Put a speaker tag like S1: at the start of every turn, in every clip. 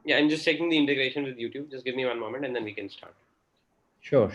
S1: Yeah, I'm just checking the integration with YouTube. Just give me one moment and then we can start.
S2: Sure.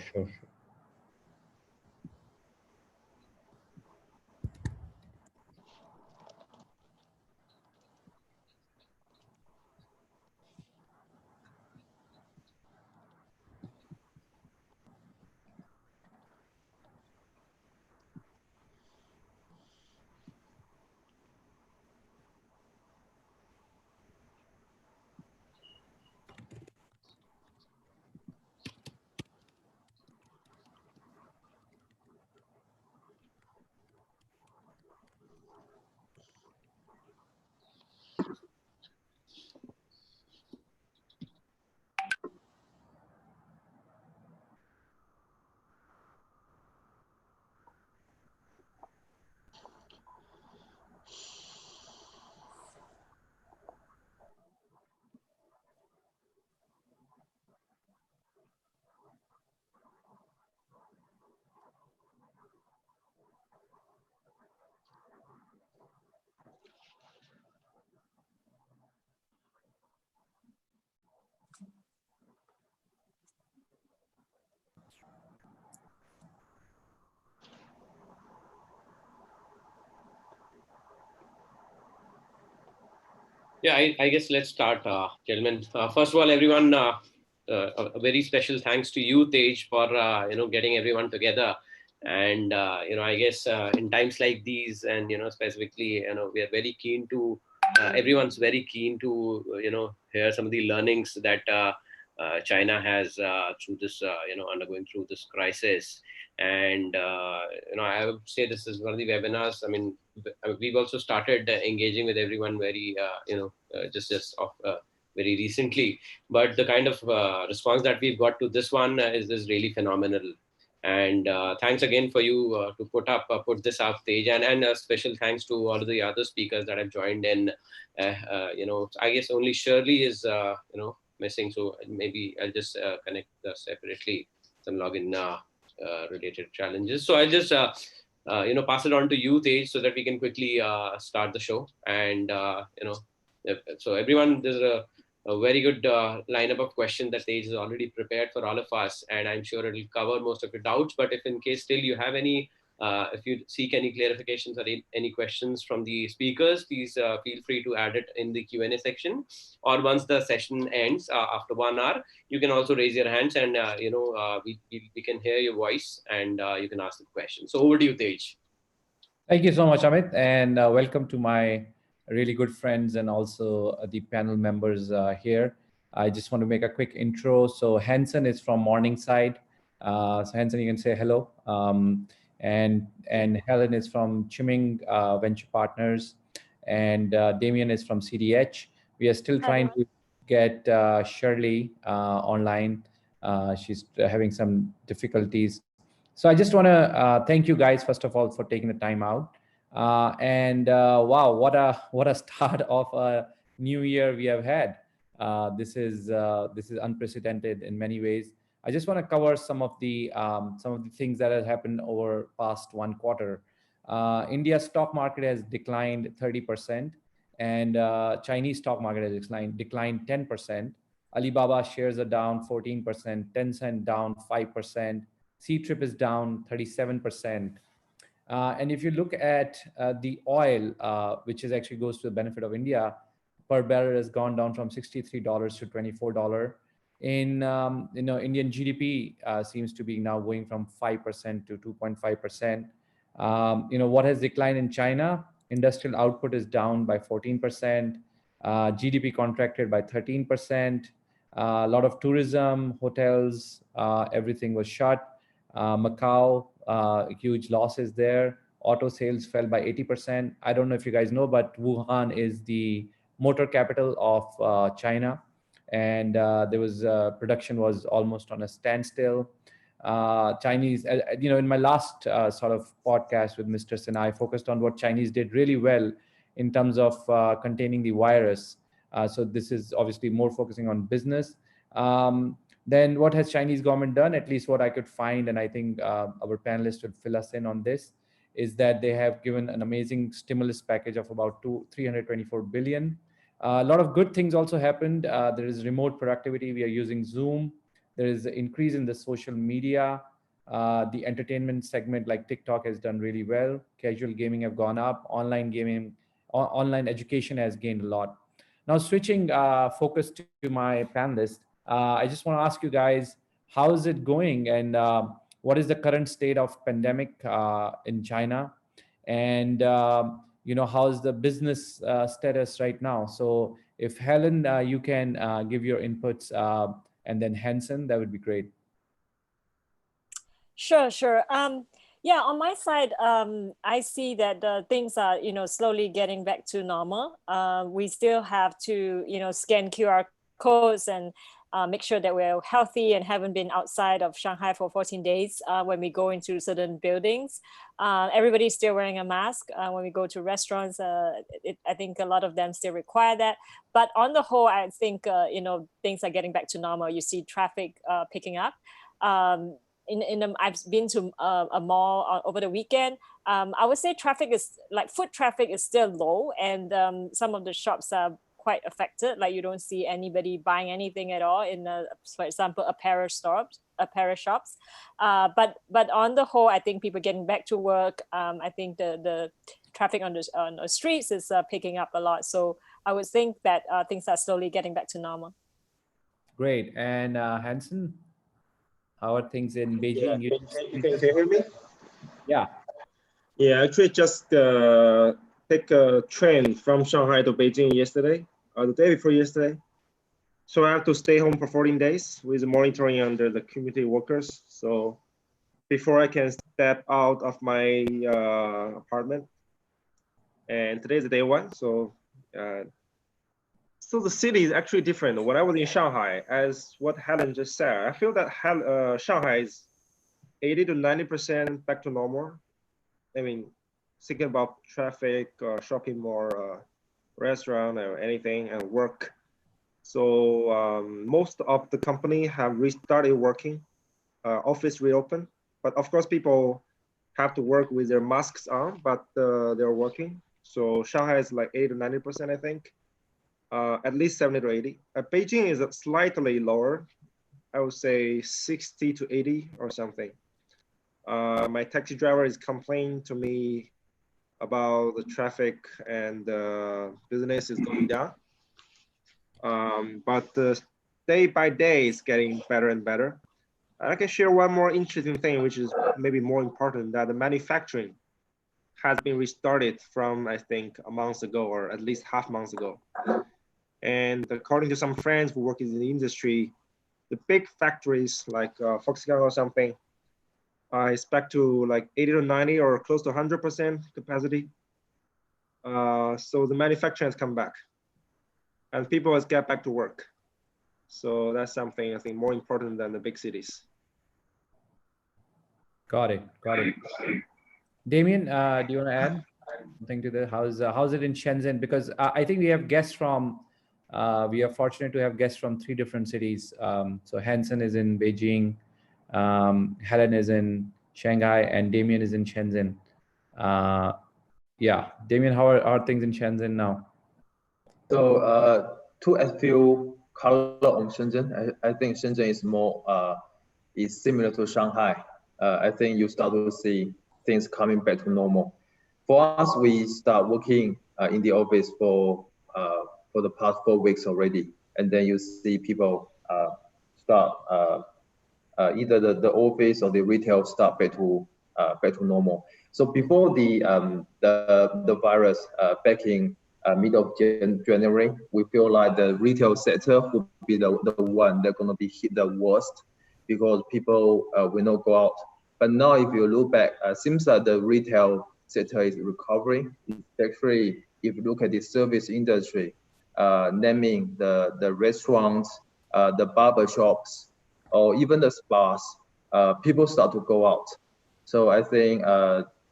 S1: Yeah, I guess let's start, gentlemen. First of all, everyone, a very special thanks to you, Tej, for getting everyone together. And I guess in times like these, and specifically, we are very keen to. Everyone's very keen to hear some of the learnings that China has through this undergoing through this crisis. And I would say this is one of the webinars. I mean, we've also started engaging with everyone very just of very recently, but the kind of response that we've got to this one is really phenomenal. And thanks again for you to put this up stage, and a special thanks to all of the other speakers that have joined in. I guess only Shirley is missing, so maybe I'll just connect separately some login related challenges. So I'll just pass it on to you, Tej, so that we can quickly start the show. And so everyone, there's a very good lineup of questions that Tej has already prepared for all of us, and I'm sure it'll cover most of your doubts. But if in case still you have any, if you seek any clarifications or any questions from the speakers, please feel free to add it in the Q&A section. Or once the session ends after 1 hour, you can also raise your hands, and we can hear your voice, and you can ask the question. So over to you, Tej.
S2: Thank you so much, Amit, and welcome to my really good friends and also the panel members here. I just want to make a quick intro. So Hanson is from Morningside. So Hanson, you can say hello. And Helen is from Chiming Venture Partners, and Damien is from CDH. We are still trying to get Shirley online. She's having some difficulties. So I just want to thank you guys first of all for taking the time out. Wow, what a start of a new year we have had. This is unprecedented in many ways. I just want to cover some of the things that have happened over past one quarter. India's stock market has declined 30%, and Chinese stock market has declined 10%. Alibaba shares are down 14%, Tencent down 5%, C-Trip is down 37%. And if you look at the oil, which is actually goes to the benefit of India, per barrel has gone down from $63 to $24. Indian GDP seems to be now going from 5% to 2.5%. What has declined in China? Industrial output is down by 14%. GDP contracted by 13%. A lot of tourism, hotels, everything was shut. Macau, huge losses there. Auto sales fell by 80%. I don't know if you guys know, but Wuhan is the motor capital of China, and there was production was almost on a standstill. Chinese, in my last sort of podcast with Mr. Sinha, I focused on what Chinese did really well in terms of containing the virus. So this is obviously more focusing on business. Then what has Chinese government done? At least what I could find, and I think our panelists would fill us in on this, is that they have given an amazing stimulus package of about 324 billion. A lot of good things also happened. There is remote productivity. We are using Zoom. There is an increase in the social media. The entertainment segment like TikTok has done really well. Casual gaming have gone up. Online gaming, online education has gained a lot. Now switching focus to my panelist, I just want to ask you guys, how is it going, and what is the current state of pandemic in China, and how's the business status right now? So if Helen, you can give your inputs, and then Hanson, that would be great.
S3: Sure, sure. Yeah, on my side, I see that things are, slowly getting back to normal. We still have to, scan QR codes and make sure that we're healthy and haven't been outside of Shanghai for 14 days when we go into certain buildings. Everybody's still wearing a mask when we go to restaurants. I think a lot of them still require that. But on the whole, I think, things are getting back to normal. You see traffic picking up. I've been to a mall over the weekend. I would say traffic is like foot traffic is still low, and some of the shops are quite affected. Like you don't see anybody buying anything at all in, for example, apparel shops. But on the whole, I think people getting back to work. I think the traffic on the streets is picking up a lot. So I would think that things are slowly getting back to normal.
S2: Great. And Hanson, how are things in Beijing?
S4: Yeah. Can you hear me?
S2: Yeah.
S4: Yeah, actually just take a train from Shanghai to Beijing yesterday, or the day before yesterday. So I have to stay home for 14 days with monitoring under the community workers. So before I can step out of my apartment. And today is day one. So the city is actually different. When I was in Shanghai, as what Helen just said, I feel that Shanghai is 80 to 90% back to normal. I mean, thinking about traffic, shopping mall, restaurant, or anything, and work. So most of the company have restarted working, office reopened. But of course, people have to work with their masks on, but they're working. So Shanghai is like 80 to 90%, I think. At least 70 to 80. Beijing is slightly lower. I would say 60 to 80 or something. My taxi driver is complaining to me about the traffic and business is going down. But day by day it's getting better and better. I can share one more interesting thing, which is maybe more important, that the manufacturing has been restarted from, I think, a month ago, or at least half months ago. And according to some friends who work in the industry, the big factories like Foxconn or something, I expect to like 80 to 90 or close to 100% capacity. So the manufacturing has come back and people has get back to work. So that's something I think more important than the big cities.
S2: Got it. Damien, do you want to add something to that? How's it in Shenzhen? Because I think we have guests from, we are fortunate to have guests from 3 different cities. So Hanson is in Beijing, Helen is in Shanghai, and Damien is in Shenzhen. Yeah, Damien, how are things in Shenzhen now?
S5: So to add a few color on Shenzhen, I think Shenzhen is more is similar to Shanghai. I think you start to see things coming back to normal. For us, we start working in the office for the past 4 weeks already, and then you see people start either the office or the retail start back to normal. So before the virus back in mid of January, we feel like the retail sector will be the one that's going to be hit the worst because people will not go out. But now, if you look back, seems that the retail sector is recovering. Actually, if you look at the service industry, naming the restaurants, the barber shops, or even the spas, people start to go out. So I think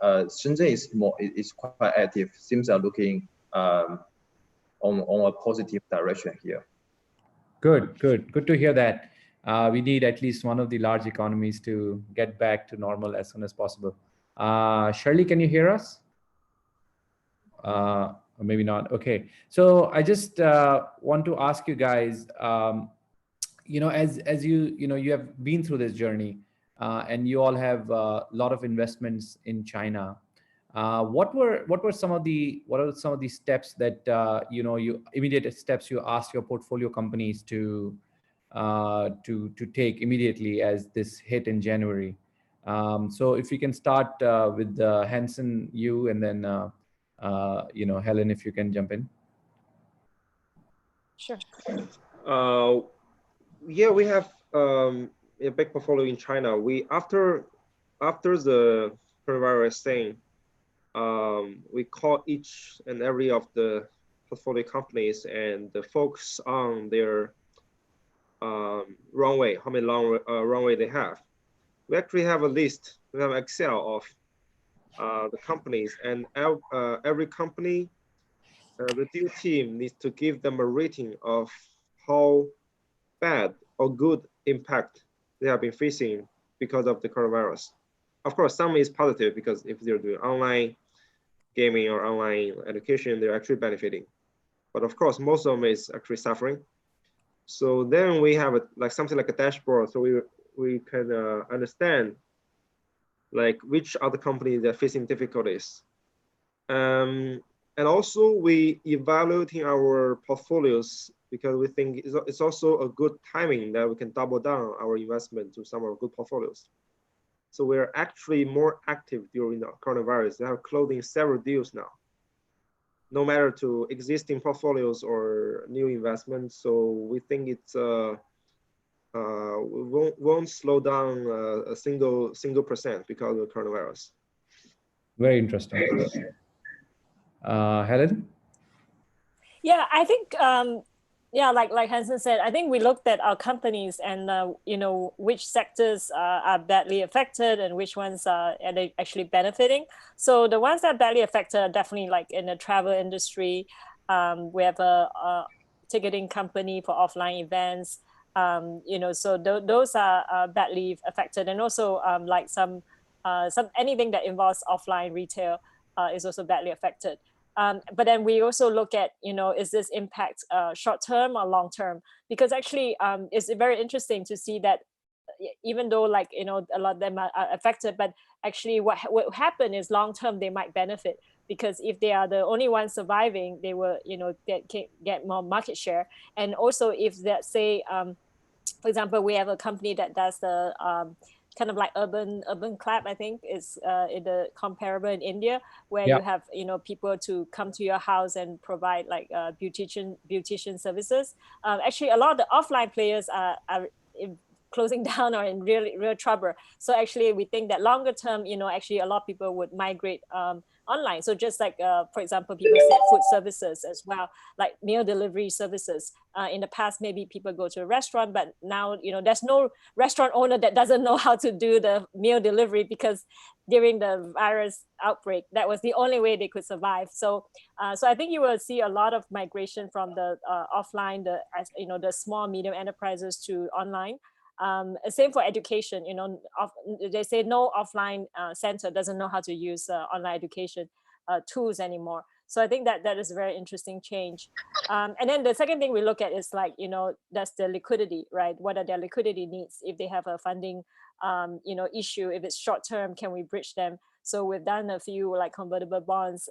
S5: Shenzhen is quite active. Seems are looking on a positive direction here.
S2: Good to hear that. We need at least one of the large economies to get back to normal as soon as possible. Shirley, can you hear us? or maybe not. Okay, so I just want to ask you guys, as you have been through this journey, and you all have a lot of investments in China. What are some of the steps that you immediate steps you asked your portfolio companies to take immediately as this hit in January? So if we can start with Hansen, you, and then Helen, if you can jump in.
S3: Sure.
S4: Yeah, we have a big portfolio in China. We after the coronavirus thing, we call each and every of the portfolio companies and focus on their runway, how many long runway they have. We actually have a list. We have Excel of the companies, and every company, the deal team needs to give them a rating of how bad or good impact they have been facing because of the coronavirus. Of course, some is positive because if they're doing online gaming or online education, they're actually benefiting. But of course, most of them is actually suffering. So then we have something like a dashboard, so we can understand like which other companies that are facing difficulties. And also we evaluating our portfolios because we think it's also a good timing that we can double down our investment to some of our good portfolios. So we're actually more active during the coronavirus. They are closing several deals now, no matter to existing portfolios or new investments. So we think it's won't slow down a single percent because of the coronavirus.
S2: Very interesting. Helen?
S3: Yeah, I think yeah, like Hansen said, I think we looked at our companies and which sectors are badly affected and which ones are actually benefiting. So the ones that are badly affected are definitely like in the travel industry. We have a ticketing company for offline events. So those are badly affected, and also like some anything that involves offline retail is also badly affected. But then we also look at, is this impact short-term or long-term? Because actually it's very interesting to see that even though like, a lot of them are affected, but actually what happen is long-term they might benefit, because if they are the only ones surviving, they will, get more market share. And also if that say, for example, we have a company that does the kind of like urban club, I think is in the comparable in India, where you have people to come to your house and provide like beautician services. Actually, a lot of the offline players are closing down or in real trouble. So actually, we think that longer term, actually a lot of people would migrate online. So just like, for example, people said food services as well, like meal delivery services. In the past, maybe people go to a restaurant, but now, there's no restaurant owner that doesn't know how to do the meal delivery, because during the virus outbreak, that was the only way they could survive. So I think you will see a lot of migration from the offline, the small, medium enterprises to online. Same for education, they say no offline center doesn't know how to use online education tools anymore. So I think that is a very interesting change. And then the second thing we look at is like, that's the liquidity, right? What are their liquidity needs? If they have a funding, issue, if it's short term, can we bridge them? So we've done a few like convertible bonds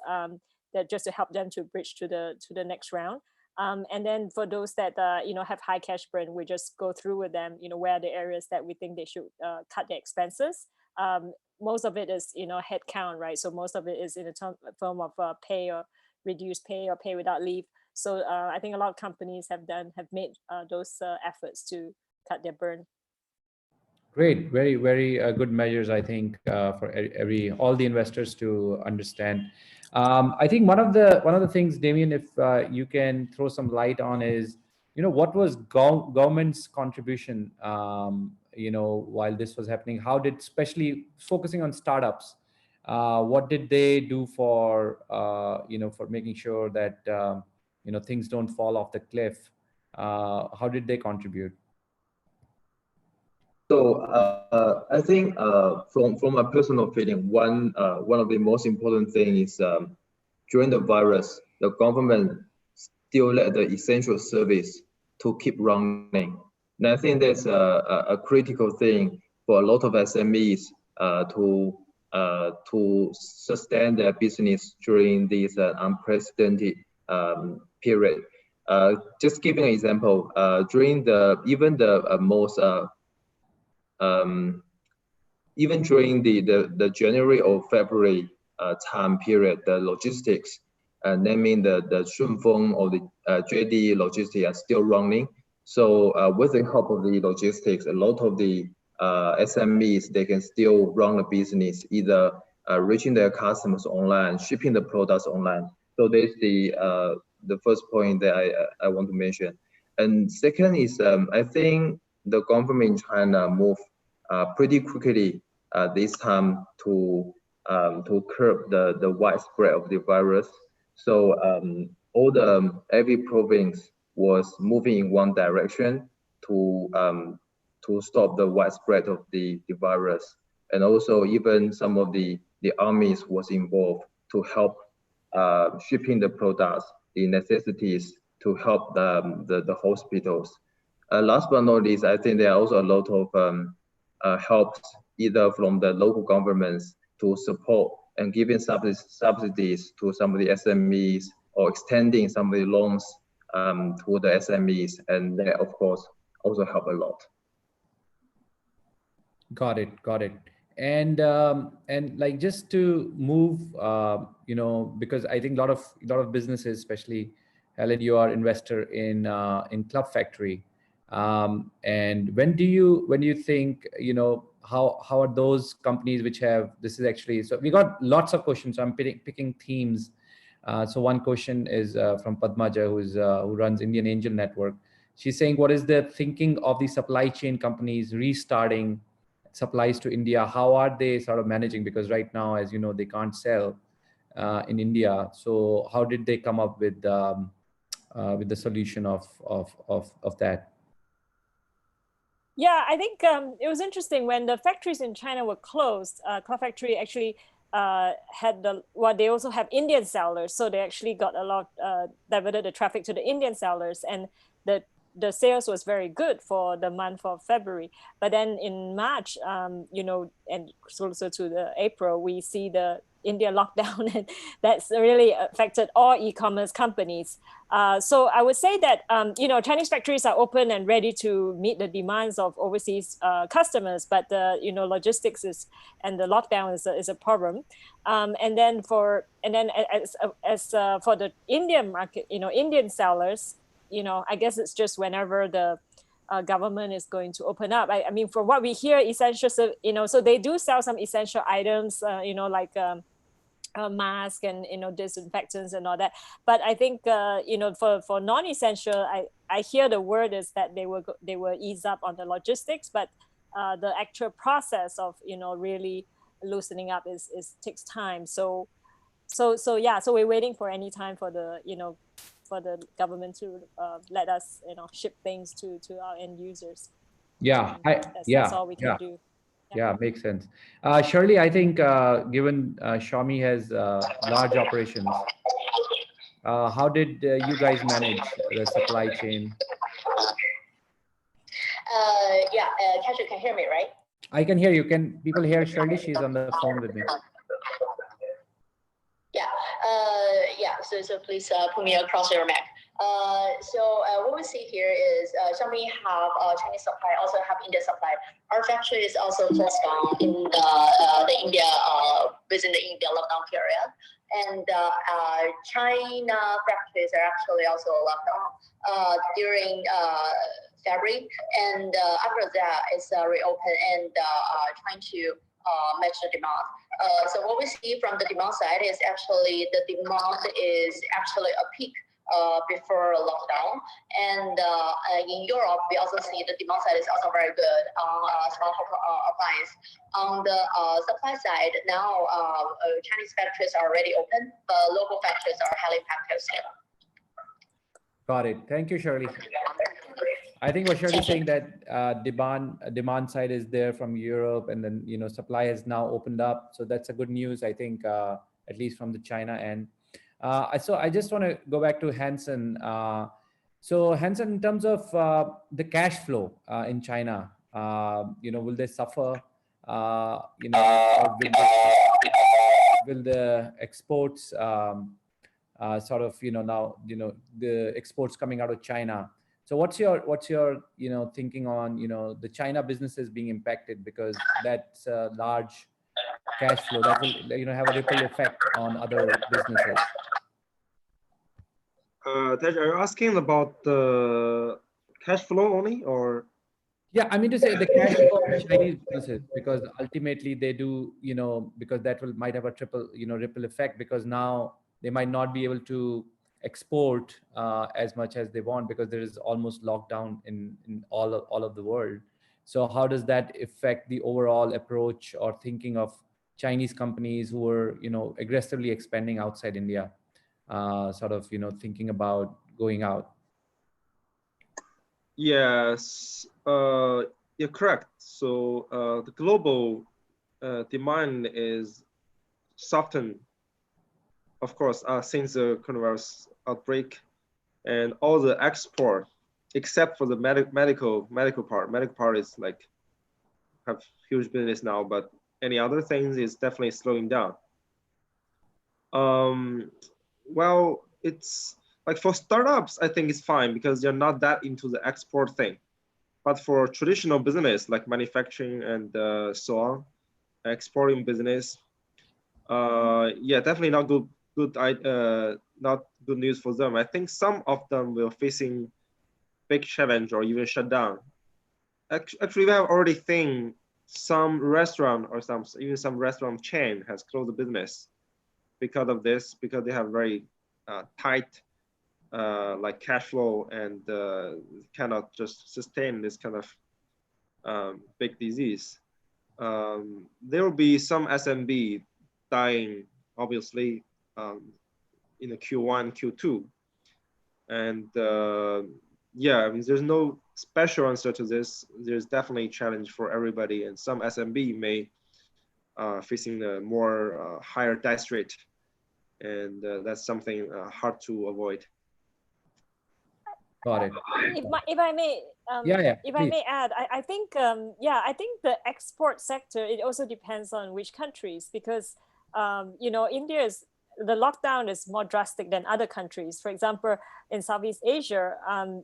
S3: that just to help them to bridge to the next round. And then for those that have high cash burn, we just go through with them, where are the areas that we think they should cut their expenses. Most of it is head count, right? So most of it is in a form of pay or reduced pay or pay without leave. So I think a lot of companies have made those efforts to cut their burn.
S2: Great, very, very good measures, I think, for all the investors to understand. I think one of the things, Damien, if you can throw some light on, is what was government's contribution while this was happening? How did, especially focusing on startups, what did they do for for making sure that things don't fall off the cliff? How did they contribute?
S5: So I think from my personal feeling, one of the most important things is during the virus, the government still let the essential service to keep running. And I think that's a critical thing for a lot of SMEs to sustain their business during this unprecedented period. Just giving an example, during even during the January or February time period, the logistics, naming the Shunfeng or the JD logistics are still running. So with the help of the logistics, a lot of the SMEs, they can still run a business, either reaching their customers online, shipping the products online. So that's the first point that I want to mention. And second is, I think the government in China moved pretty quickly this time to curb the widespread of the virus. So every province was moving in one direction to stop the widespread of the virus, and also even some of the armies was involved to help shipping the products, the necessities to help the hospitals. Last but not least, I think there are also a lot of helps either from the local governments to support and giving subsidies to some of the SMEs or extending some of the loans to the SMEs, and that of course also help a lot.
S2: Got it. And like, just to move, because I think a lot of businesses, especially Helen, you are investor in Club Factory. And when do you think, how are those companies which have, this is actually, so we got lots of questions, so I'm picking themes. So one question is from Padmaja, who runs Indian Angel Network. She's saying, what is the thinking of the supply chain companies restarting supplies to India? How are they sort of managing? Because right now, as you know, they can't sell in India. So how did they come up with the solution of that?
S3: Yeah, I think it was interesting when the factories in China were closed. Club Factory actually had they also have Indian sellers, so they actually got a lot diverted the traffic to the Indian sellers, and the sales was very good for the month of February. But then in March, and closer to the April, we see the India lockdown, and that's really affected all e-commerce companies. So I would say that Chinese factories are open and ready to meet the demands of overseas customers, but the logistics and the lockdown is a problem. And then as for the Indian market, Indian sellers, I guess it's just whenever the government is going to open up. I mean, from what we hear, essential, so they do sell some essential items, like mask and disinfectants and all that. But I think for non-essential, I hear the word is that they will ease up on the logistics, but the actual process of really loosening up takes time. So we're waiting for any time for the government to let us ship things to our end users. That's all we can do.
S2: Yeah, makes sense. Shirley, I think given Xiaomi has large operations, how did you guys manage the supply chain?
S6: Cashew can hear me, right?
S2: I can hear you. Can people hear Shirley? She's on the phone with me.
S6: So please put me across your mic. What we see here is Xiaomi have Chinese supply, also have India supply. Our factory is also closed down in the India within the India lockdown period, and China factories are actually also locked down during February, and after that it's reopened and trying to match the demand. So what we see from the demand side is actually the demand is actually a peak before lockdown, and in Europe we also see the demand side is also very good on small appliance. On the supply side, now Chinese factories are already open, but local factories are highly impacted still.
S2: Got it. Thank you, Shirley. I think what Shirley's saying that demand side is there from Europe, and then supply has now opened up, so that's a good news. I think at least from the China end. So I just want to go back to Hansen. So Hansen, in terms of the cash flow in China, will they suffer? Or will the exports sort of, now, the exports coming out of China? So what's your thinking on, the China businesses being impacted, because that's a large cash flow that will, have a ripple effect on other businesses.
S4: Tej, are you asking about the cash flow only, or?
S2: Yeah, I mean to say the cash flow of Chinese businesses, because ultimately they do, because that might have a triple, ripple effect, because now they might not be able to export as much as they want, because there is almost lockdown in all of the world. So how does that affect the overall approach or thinking of Chinese companies who are, aggressively expanding outside India, sort of, thinking about going out?
S4: Yes, you're correct. So the global demand is softened, of course, since the coronavirus outbreak, and all the export, except for the medical part. Medical part is like have huge business now, but any other things is definitely slowing down. Well, it's like for startups, I think it's fine because they're not that into the export thing. But for traditional business like manufacturing and so on, exporting business, yeah, definitely not not good news for them. I think some of them will facing big challenge or even shut down. Actually, we have already seen some restaurant or even some restaurant chain has closed the business because of this, because they have very tight like cash flow and cannot just sustain this kind of big disease. There will be some SMB dying, obviously, in the Q1, Q2. And yeah, I mean, there's no special answer to this. There's definitely a challenge for everybody, and some SMB may facing a more higher death rate, and that's something hard to avoid.
S2: Got it.
S3: If I may, if
S2: please.
S3: I may add, I think I think the export sector, it also depends on which countries, because India is, the lockdown is more drastic than other countries. For example, in Southeast Asia,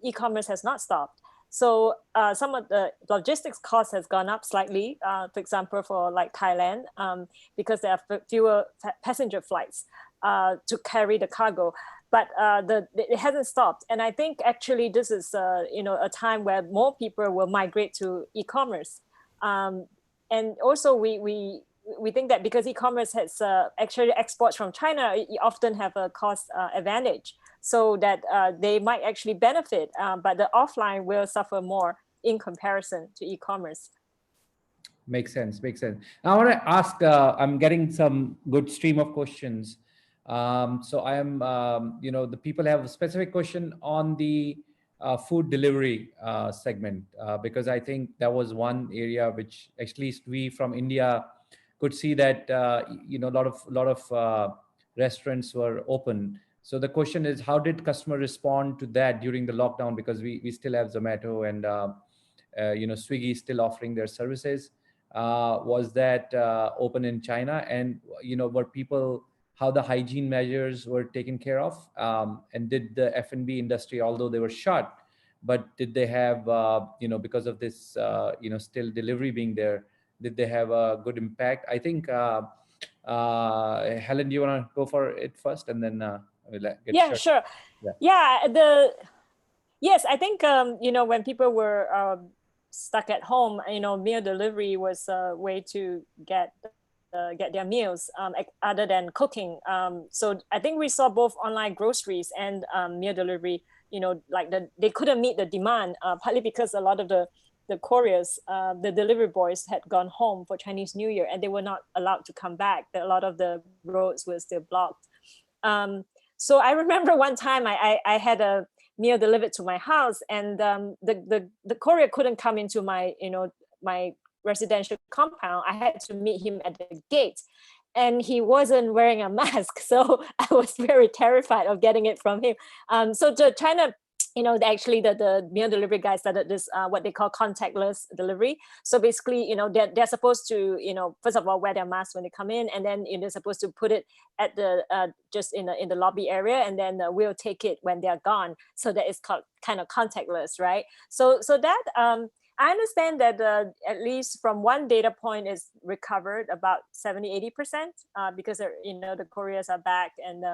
S3: e-commerce has not stopped. So some of the logistics costs has gone up slightly, for example, for like Thailand, because there are fewer passenger flights to carry the cargo. But it hasn't stopped. And I think actually this is a time where more people will migrate to e-commerce. And also we think that because e-commerce has actually exports from China, you often have a cost advantage, so that they might actually benefit, but the offline will suffer more in comparison to e-commerce.
S2: Makes sense. Now I want to ask, I'm getting some good stream of questions. So I am, the people have a specific question on the food delivery segment, because I think that was one area which at least we from India could see that, a lot of restaurants were open. So the question is, how did customer respond to that during the lockdown? Because we still have Zomato and, Swiggy still offering their services. Was that open in China? And, were people, how the hygiene measures were taken care of? And did the F&B industry, although they were shut, but did they have, because of this, still delivery being there, did they have a good impact? I think, Helen, do you want to go for it first, and then we'll get
S3: sure. Yes, I think when people were stuck at home, meal delivery was a way to get their meals other than cooking. So I think we saw both online groceries and meal delivery. They couldn't meet the demand, partly because a lot of the couriers, the delivery boys had gone home for Chinese New Year, and they were not allowed to come back. A lot of the roads were still blocked. So I remember one time I had a meal delivered to my house, and the courier couldn't come into my my residential compound. I had to meet him at the gate, and he wasn't wearing a mask. So I was very terrified of getting it from him. So to China, actually the meal delivery guy started this what they call contactless delivery. So basically, they're supposed to, first of all, wear their mask when they come in, and then they're supposed to put it at the just in the lobby area, and then we'll take it when they're gone. So that is kind of contactless, right? So that I understand that at least from one data point is recovered about 70-80% because the couriers are back, and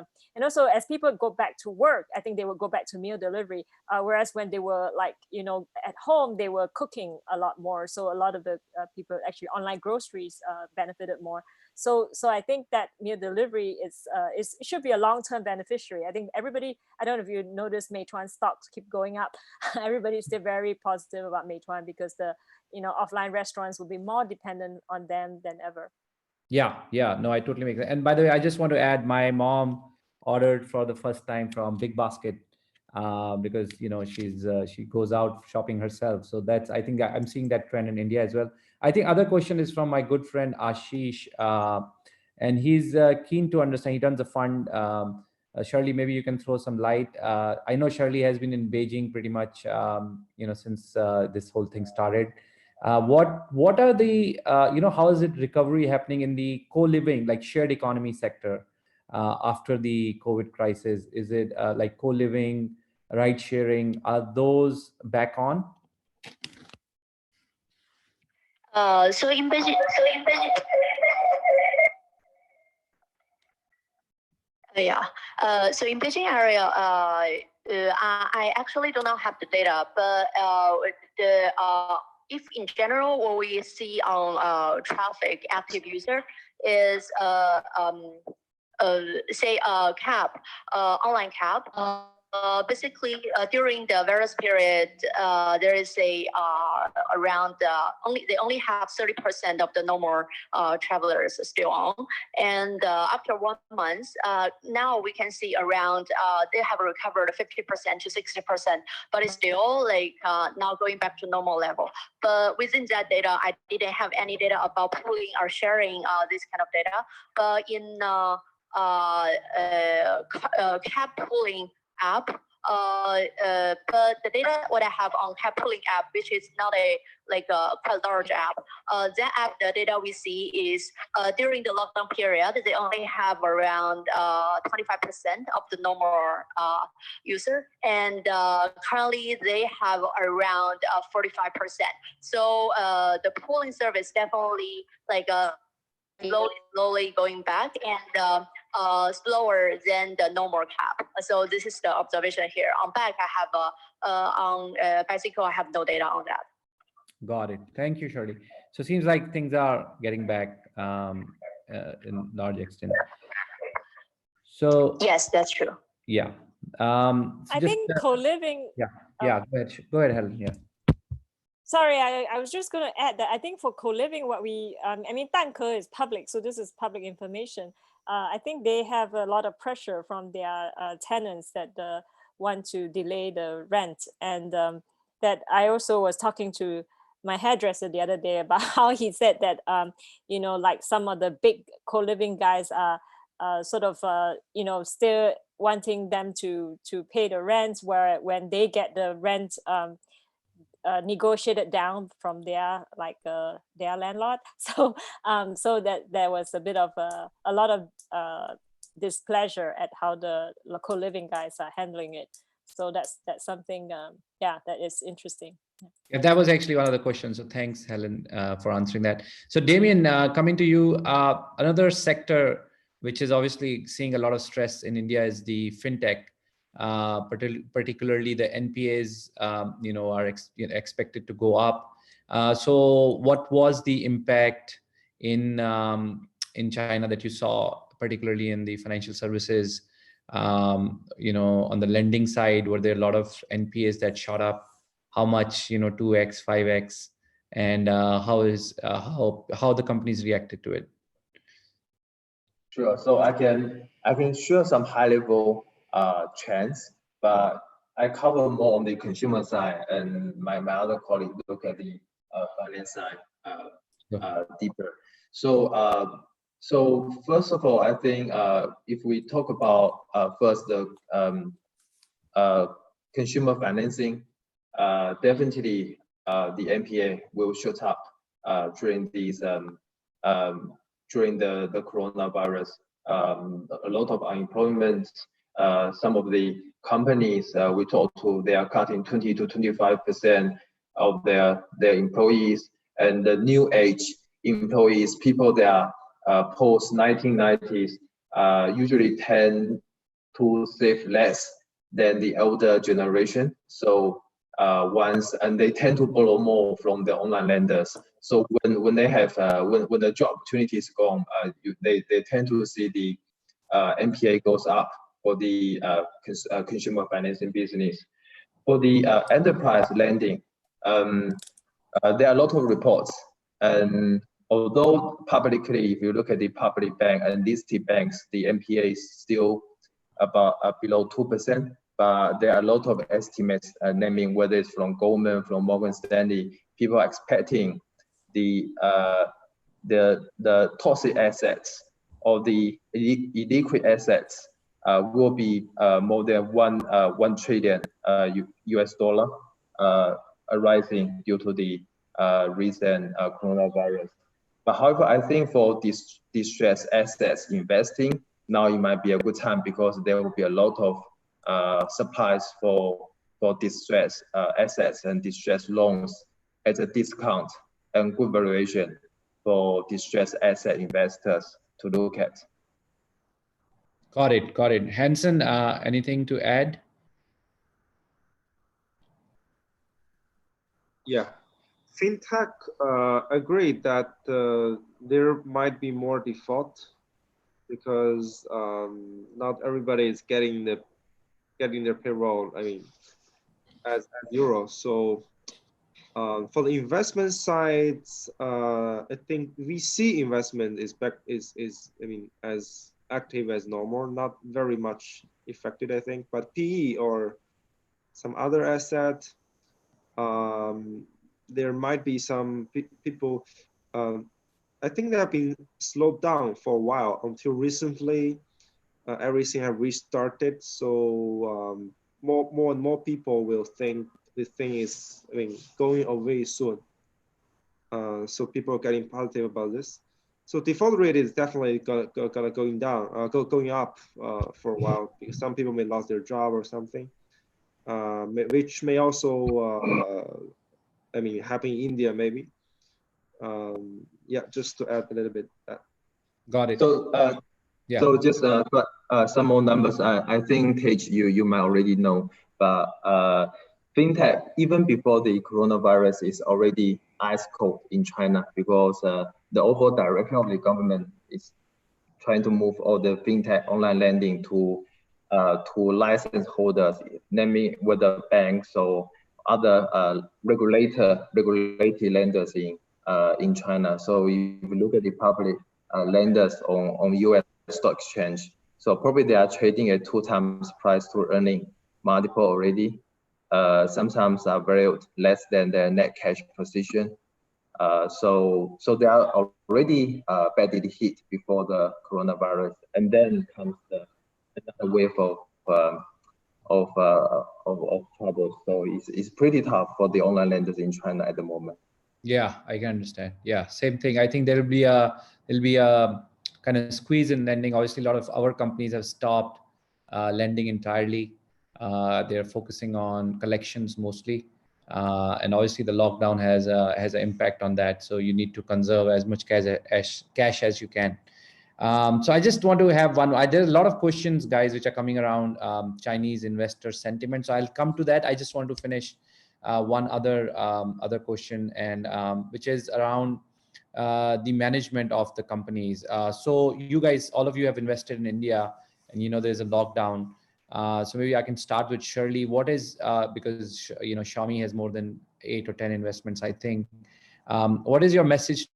S3: also as people go back to work, I think they will go back to meal delivery. Whereas when they were at home, they were cooking a lot more. So a lot of the people actually online groceries benefited more. So I think that meal delivery it should be a long-term beneficiary. I think everybody, I don't know if you noticed, Meituan stocks keep going up. Everybody's still very positive about Meituan because the offline restaurants will be more dependent on them than ever.
S2: Yeah, no, I totally make that. And by the way, I just want to add, my mom ordered for the first time from Big Basket because she goes out shopping herself. So that's, I think I'm seeing that trend in India as well. I think other question is from my good friend Ashish, and he's keen to understand. He runs a fund. Shirley, maybe you can throw some light. I know Shirley has been in Beijing pretty much since this whole thing started. What are the how is it recovery happening in the co-living, like shared economy sector after the COVID crisis? Is it like co-living, ride sharing, are those back on?
S6: So in Beijing, yeah. So in Beijing area, I actually do not have the data, but if in general what we see on traffic active user is say cab, online cab. Basically, during the various period, there is a around they only have 30% of the normal travelers still on, and after 1 month, now we can see around they have recovered 50% to 60%, but it's still now going back to normal level. But within that data, I didn't have any data about pooling or sharing this kind of data. But in cab pooling app, but the data what I have on cab pooling app, which is not a quite large app, that app, the data we see is during the lockdown period, they only have around 25% of the normal user, and currently they have around 45%. So the pooling service definitely slowly going back, and slower than the normal cab. So this is the observation here. On bike, I have on bicycle, I have no data on that.
S2: Got it. Thank you, Shirley. So it seems like things are getting back in large extent. So
S6: yes, that's true.
S2: Yeah.
S3: I think co-living.
S2: Yeah. Go ahead, Helen. Yeah.
S3: Sorry, I was just going to add that I think for co-living, what we, Danke is public, so this is public information. I think they have a lot of pressure from their tenants that want to delay the rent. And that I also was talking to my hairdresser the other day about how he said that, like some of the big co-living guys are sort of, still wanting them to pay the rent, where when they get the rent negotiated down from their landlord. So so that there was a bit of a lot of displeasure at how the co-living guys are handling it. So that's something that is interesting.
S2: Yeah, that was actually one of the questions. So thanks, Helen, for answering that. So Damien, coming to you, another sector which is obviously seeing a lot of stress in India is the fintech. Particularly the NPAs, are expected to go up. So what was the impact in China that you saw, particularly in the financial services? On the lending side, were there a lot of NPAs that shot up? How much, 2x, 5x, and how the companies reacted to it?
S5: Sure. So I can share some high level trends, but I cover more on the consumer side, and my other colleague look at the finance side deeper. So So first of all, I think if we talk about first the consumer financing, definitely the NPA will shoot up during these during the coronavirus. A lot of unemployment. Some of the companies we talked to, they are cutting 20 to 25% of their employees, and the new age employees, people that are post 1990s, usually tend to save less than the older generation. So and they tend to borrow more from the online lenders. So when they have when the job opportunity is gone, they tend to see the NPA goes up for the consumer financing business. For the enterprise lending, there are a lot of reports, and although publicly, if you look at the public bank and listed banks, the NPA is still about below 2%. But there are a lot of estimates naming whether it's from Goldman, from Morgan Stanley. People are expecting the toxic assets or the illiquid assets will be more than $1 trillion US dollar arising due to the recent coronavirus. But however, I think for distressed assets investing, now it might be a good time because there will be a lot of supplies for distressed assets and distressed loans at a discount and good valuation for distressed asset investors to look at.
S2: Got it. Got it. Hanson, anything to add?
S4: Yeah, fintech agreed that there might be more default because not everybody is getting their payroll. I mean, as euro. So for the investment side, I think VC investment is as active as normal, not very much affected, I think. But PE or some other asset, there might be some people. I think they have been slowed down for a while until recently. Everything have restarted, so more and more people will think the thing is, going away soon. So people are getting positive about this. So default rate is definitely gonna going down, going up for a while because some people may lose their job or something, which may also, happen in India maybe. Yeah, just to add a little bit.
S2: Got it.
S5: So
S2: yeah.
S5: So just some more numbers. I think Tej, you might already know, but fintech even before the coronavirus is already ice cold in China because the overall direction of the government is trying to move all the fintech online lending to license holders, namely whether banks or other regulated lenders in China. So if you look at the public lenders on US stock exchange, so probably they are trading at 2 times price to earning multiple already. Sometimes are very less than their net cash position. So they are already badly hit before the coronavirus, and then comes another wave of trouble. So it's pretty tough for the online lenders in China at the moment.
S2: Yeah, I can understand. Yeah, same thing. I think there'll be a kind of squeeze in lending. Obviously, a lot of our companies have stopped lending entirely. They're focusing on collections mostly, and obviously the lockdown has an impact on that. So you need to conserve as much cash as you can. So I just want to have there's a lot of questions, guys, which are coming around Chinese investor sentiment. So I'll come to that. I just want to finish one other question, and which is around the management of the companies. So you guys, all of you have invested in India, and there's a lockdown. So maybe I can start with Shirley. What is because Xiaomi has more than 8 or 10 investments, I think. What is your message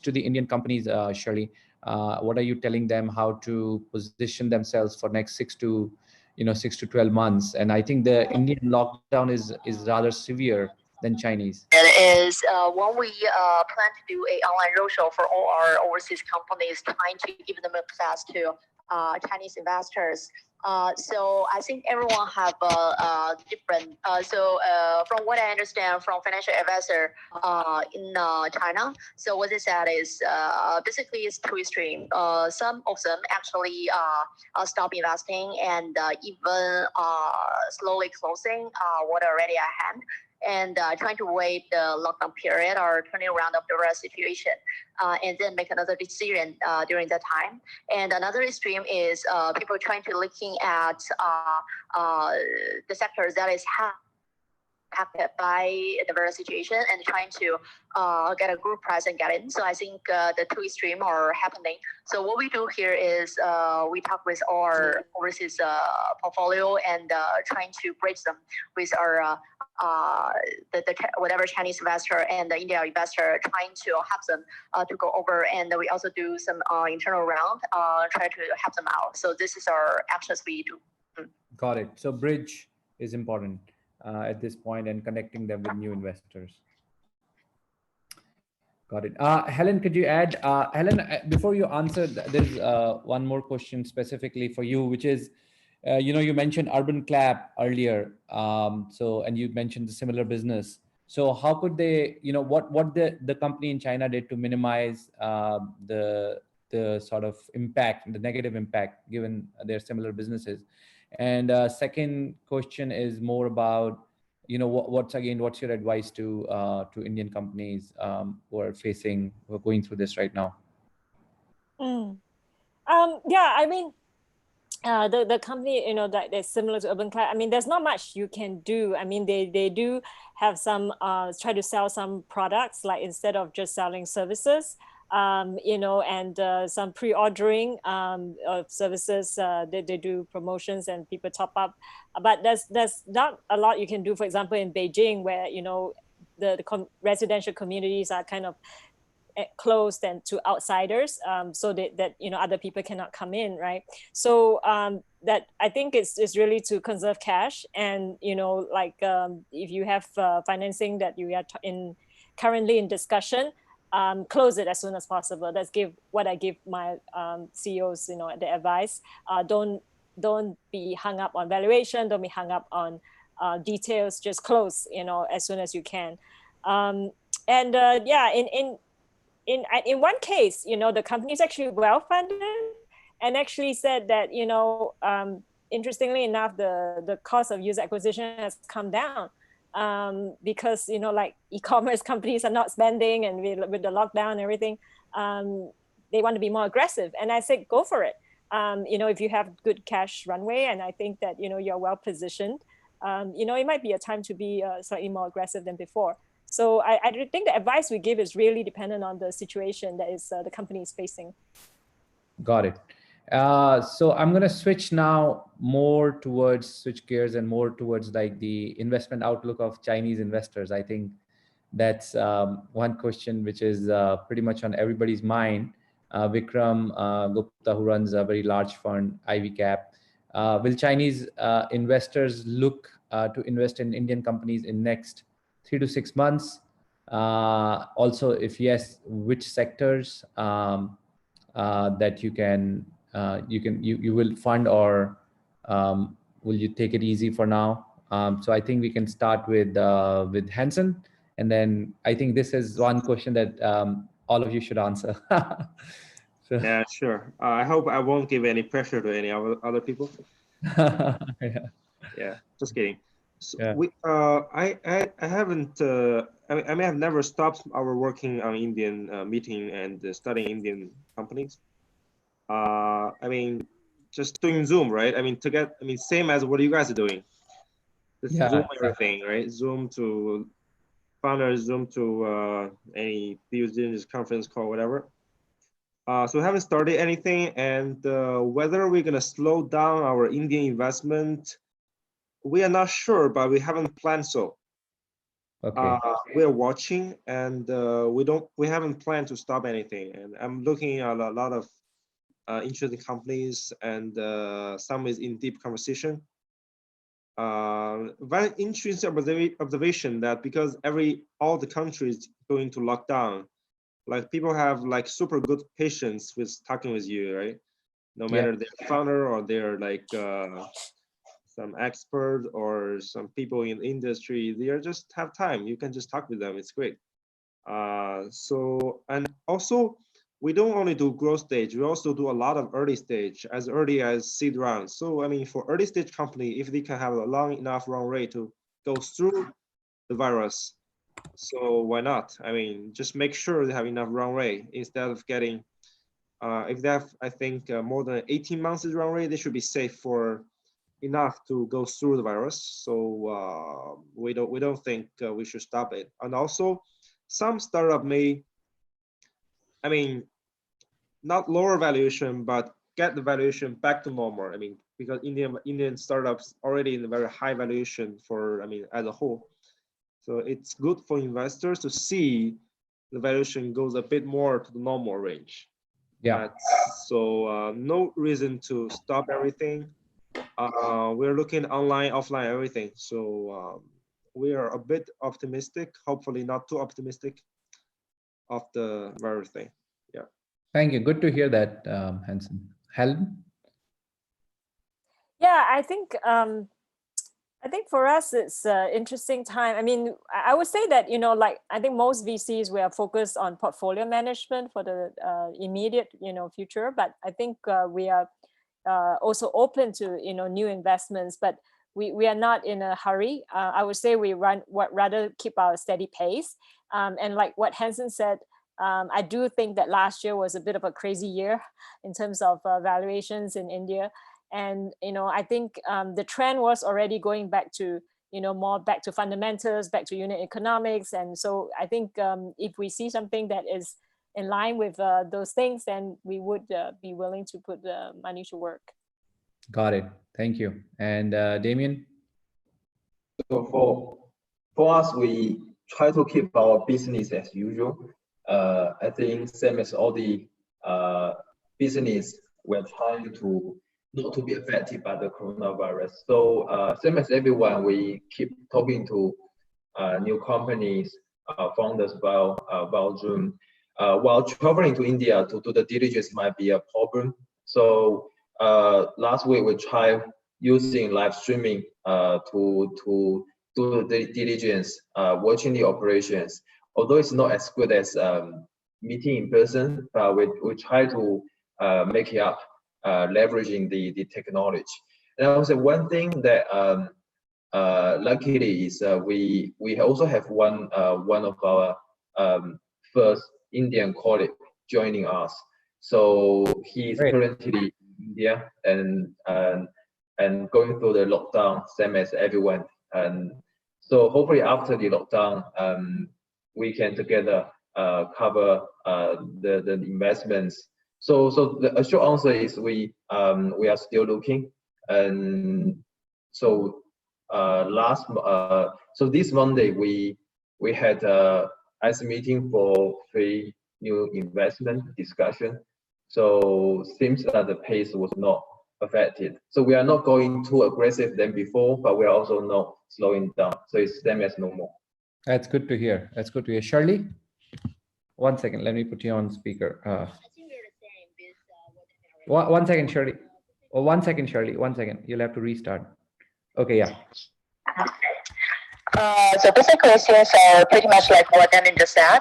S2: to the Indian companies, Shirley? What are you telling them how to position themselves for next 6 to 12 months? And I think the Indian lockdown is rather severe than Chinese?
S6: It is when we plan to do an online roadshow for all our overseas companies, trying to give them access to Chinese investors. So I think everyone have different. From what I understand from financial investor in China, so what they said is basically it's two extreme. Some of them actually stop investing and even slowly closing what already at hand, and trying to wait the lockdown period or turning around of the rest situation, and then make another decision during that time. And another extreme is people trying to looking at the sectors that is impacted by the various situation and trying to get a good price and get in. So I think the two extreme are happening. So what we do here is we talk with our overseas portfolio and trying to bridge them with our whatever Chinese investor and the India investor, trying to help them to go over. And we also do some internal round, try to help them out. So this is our actions we do.
S2: Got it. So bridge is important at this point, and connecting them with new investors. Got it. Helen, could you add? Helen, before you answer, there's one more question specifically for you, which is, you mentioned Urban Clap earlier. And you mentioned the similar business. So how could they, what the company in China did to minimize the sort of impact, the negative impact, given their similar businesses? And second question is more about, what's your advice to Indian companies who are going through this right now?
S3: Yeah, I mean, the company, that is similar to Urban Clap. I mean, there's not much you can do. I mean, they do have some try to sell some products, like instead of just selling services, and some pre-ordering of services. They do promotions and people top up, but there's not a lot you can do. For example, in Beijing, where the residential communities are kind of closed and to outsiders, so that other people cannot come in, right? So that I think it's really to conserve cash, and if you have financing that you are currently in discussion, close it as soon as possible. That's what I give my CEOs, the advice. Don't be hung up on valuation. Don't be hung up on details. Just close, as soon as you can. In one case, the company is actually well funded, and actually said that interestingly enough, the cost of user acquisition has come down. Because like e-commerce companies are not spending, and with the lockdown and everything, they want to be more aggressive. And I said, go for it. If you have good cash runway, and I think that you're well positioned, it might be a time to be slightly more aggressive than before. So I think the advice we give is really dependent on the situation that is the company is facing.
S2: Got it. So I'm going to switch gears and more towards like the investment outlook of Chinese investors. I think that's one question which is pretty much on everybody's mind. Vikram Gupta, who runs a very large fund, IVCA. Will Chinese investors look to invest in Indian companies in next 3 to 6 months? Also, if yes, which sectors that you will fund, or will you take it easy for now? So I think we can start with Hansen, and then I think this is one question that all of you should answer. So.
S4: Yeah, sure. I hope I won't give any pressure to any other people. Yeah, just kidding. So
S2: yeah.
S4: I haven't. I may have never stopped our working on Indian meeting and studying Indian companies. I mean, just doing Zoom, right? I mean, same as what you guys are doing. Just Zoom everything, right? Zoom to founders, Zoom to any business conference call, whatever. So we haven't started anything, and whether we're gonna slow down our Indian investment, we are not sure, but we haven't planned so.
S2: Okay.
S4: We are watching, and we haven't planned to stop anything. And I'm looking at a lot of interesting companies, and some is in deep conversation. very interesting observation that because all the countries going to lockdown, like people have like super good patience with talking with you, right? No matter they're founder or they're like some expert or some people in the industry, they are just have time. You can just talk with them. It's great. So, and also we don't only do growth stage, we also do a lot of early stage, as early as seed rounds. So, I mean, for early stage company, if they can have a long enough run rate to go through the virus, so why not? I mean, just make sure they have enough run rate instead of getting, if they have, I think, more than 18 months run rate, they should be safe for enough to go through the virus. So we don't think we should stop it. And also, some startup may, I mean, not lower valuation, but get the valuation back to normal. I mean, because Indian startups already in a very high valuation for, I mean, as a whole. So it's good for investors to see the valuation goes a bit more to the normal range.
S2: Yeah.
S4: So no reason to stop everything. We're looking online, offline, everything. So we are a bit optimistic, hopefully not too optimistic of the virus thing. Yeah.
S2: Thank you. Good to hear that, Hanson. Helen?
S3: Yeah, I think for us it's an interesting time. I mean, I would say that, you know, like I think most VCs, we are focused on portfolio management for the immediate, you know, future. But I think we are also open to, you know, new investments. But we are not in a hurry. I would say we rather keep our steady pace. And like what Hanson said, I do think that last year was a bit of a crazy year in terms of valuations in India. And, you know, I think the trend was already going back to, you know, more back to fundamentals, back to unit economics. And so I think if we see something that is in line with those things, then we would be willing to put the money to work.
S2: Got it. Thank you. And Damien?
S5: So for us, we try to keep our business as usual. I think same as all the business, we're trying to not to be affected by the coronavirus. So same as everyone, we keep talking to new companies, founders about Zoom. While traveling to India to do the diligence might be a problem. So last week we tried using live streaming to do the diligence, watching the operations. Although it's not as good as meeting in person, but we try to make it up, leveraging the technology. And I would say one thing that luckily is we also have one of our first Indian colleague joining us. So he's currently in India and going through the lockdown, same as everyone. And so hopefully after the lockdown, we can together cover the investments. So the short answer is we are still looking. And so so this Monday we had a ICE meeting for 3 new investment discussion. So seems that the pace was not affected. So we are not going too aggressive than before, but we are also not slowing down. So it's same as normal.
S2: That's good to hear. That's good to hear. Shirley, 1 second. Let me put you on speaker.
S6: I think we're the same with
S2: 1 second, Shirley. Oh, 1 second, Shirley. 1 second. You'll have to restart. Okay, yeah.
S6: So basically, since pretty much like what Damien just said,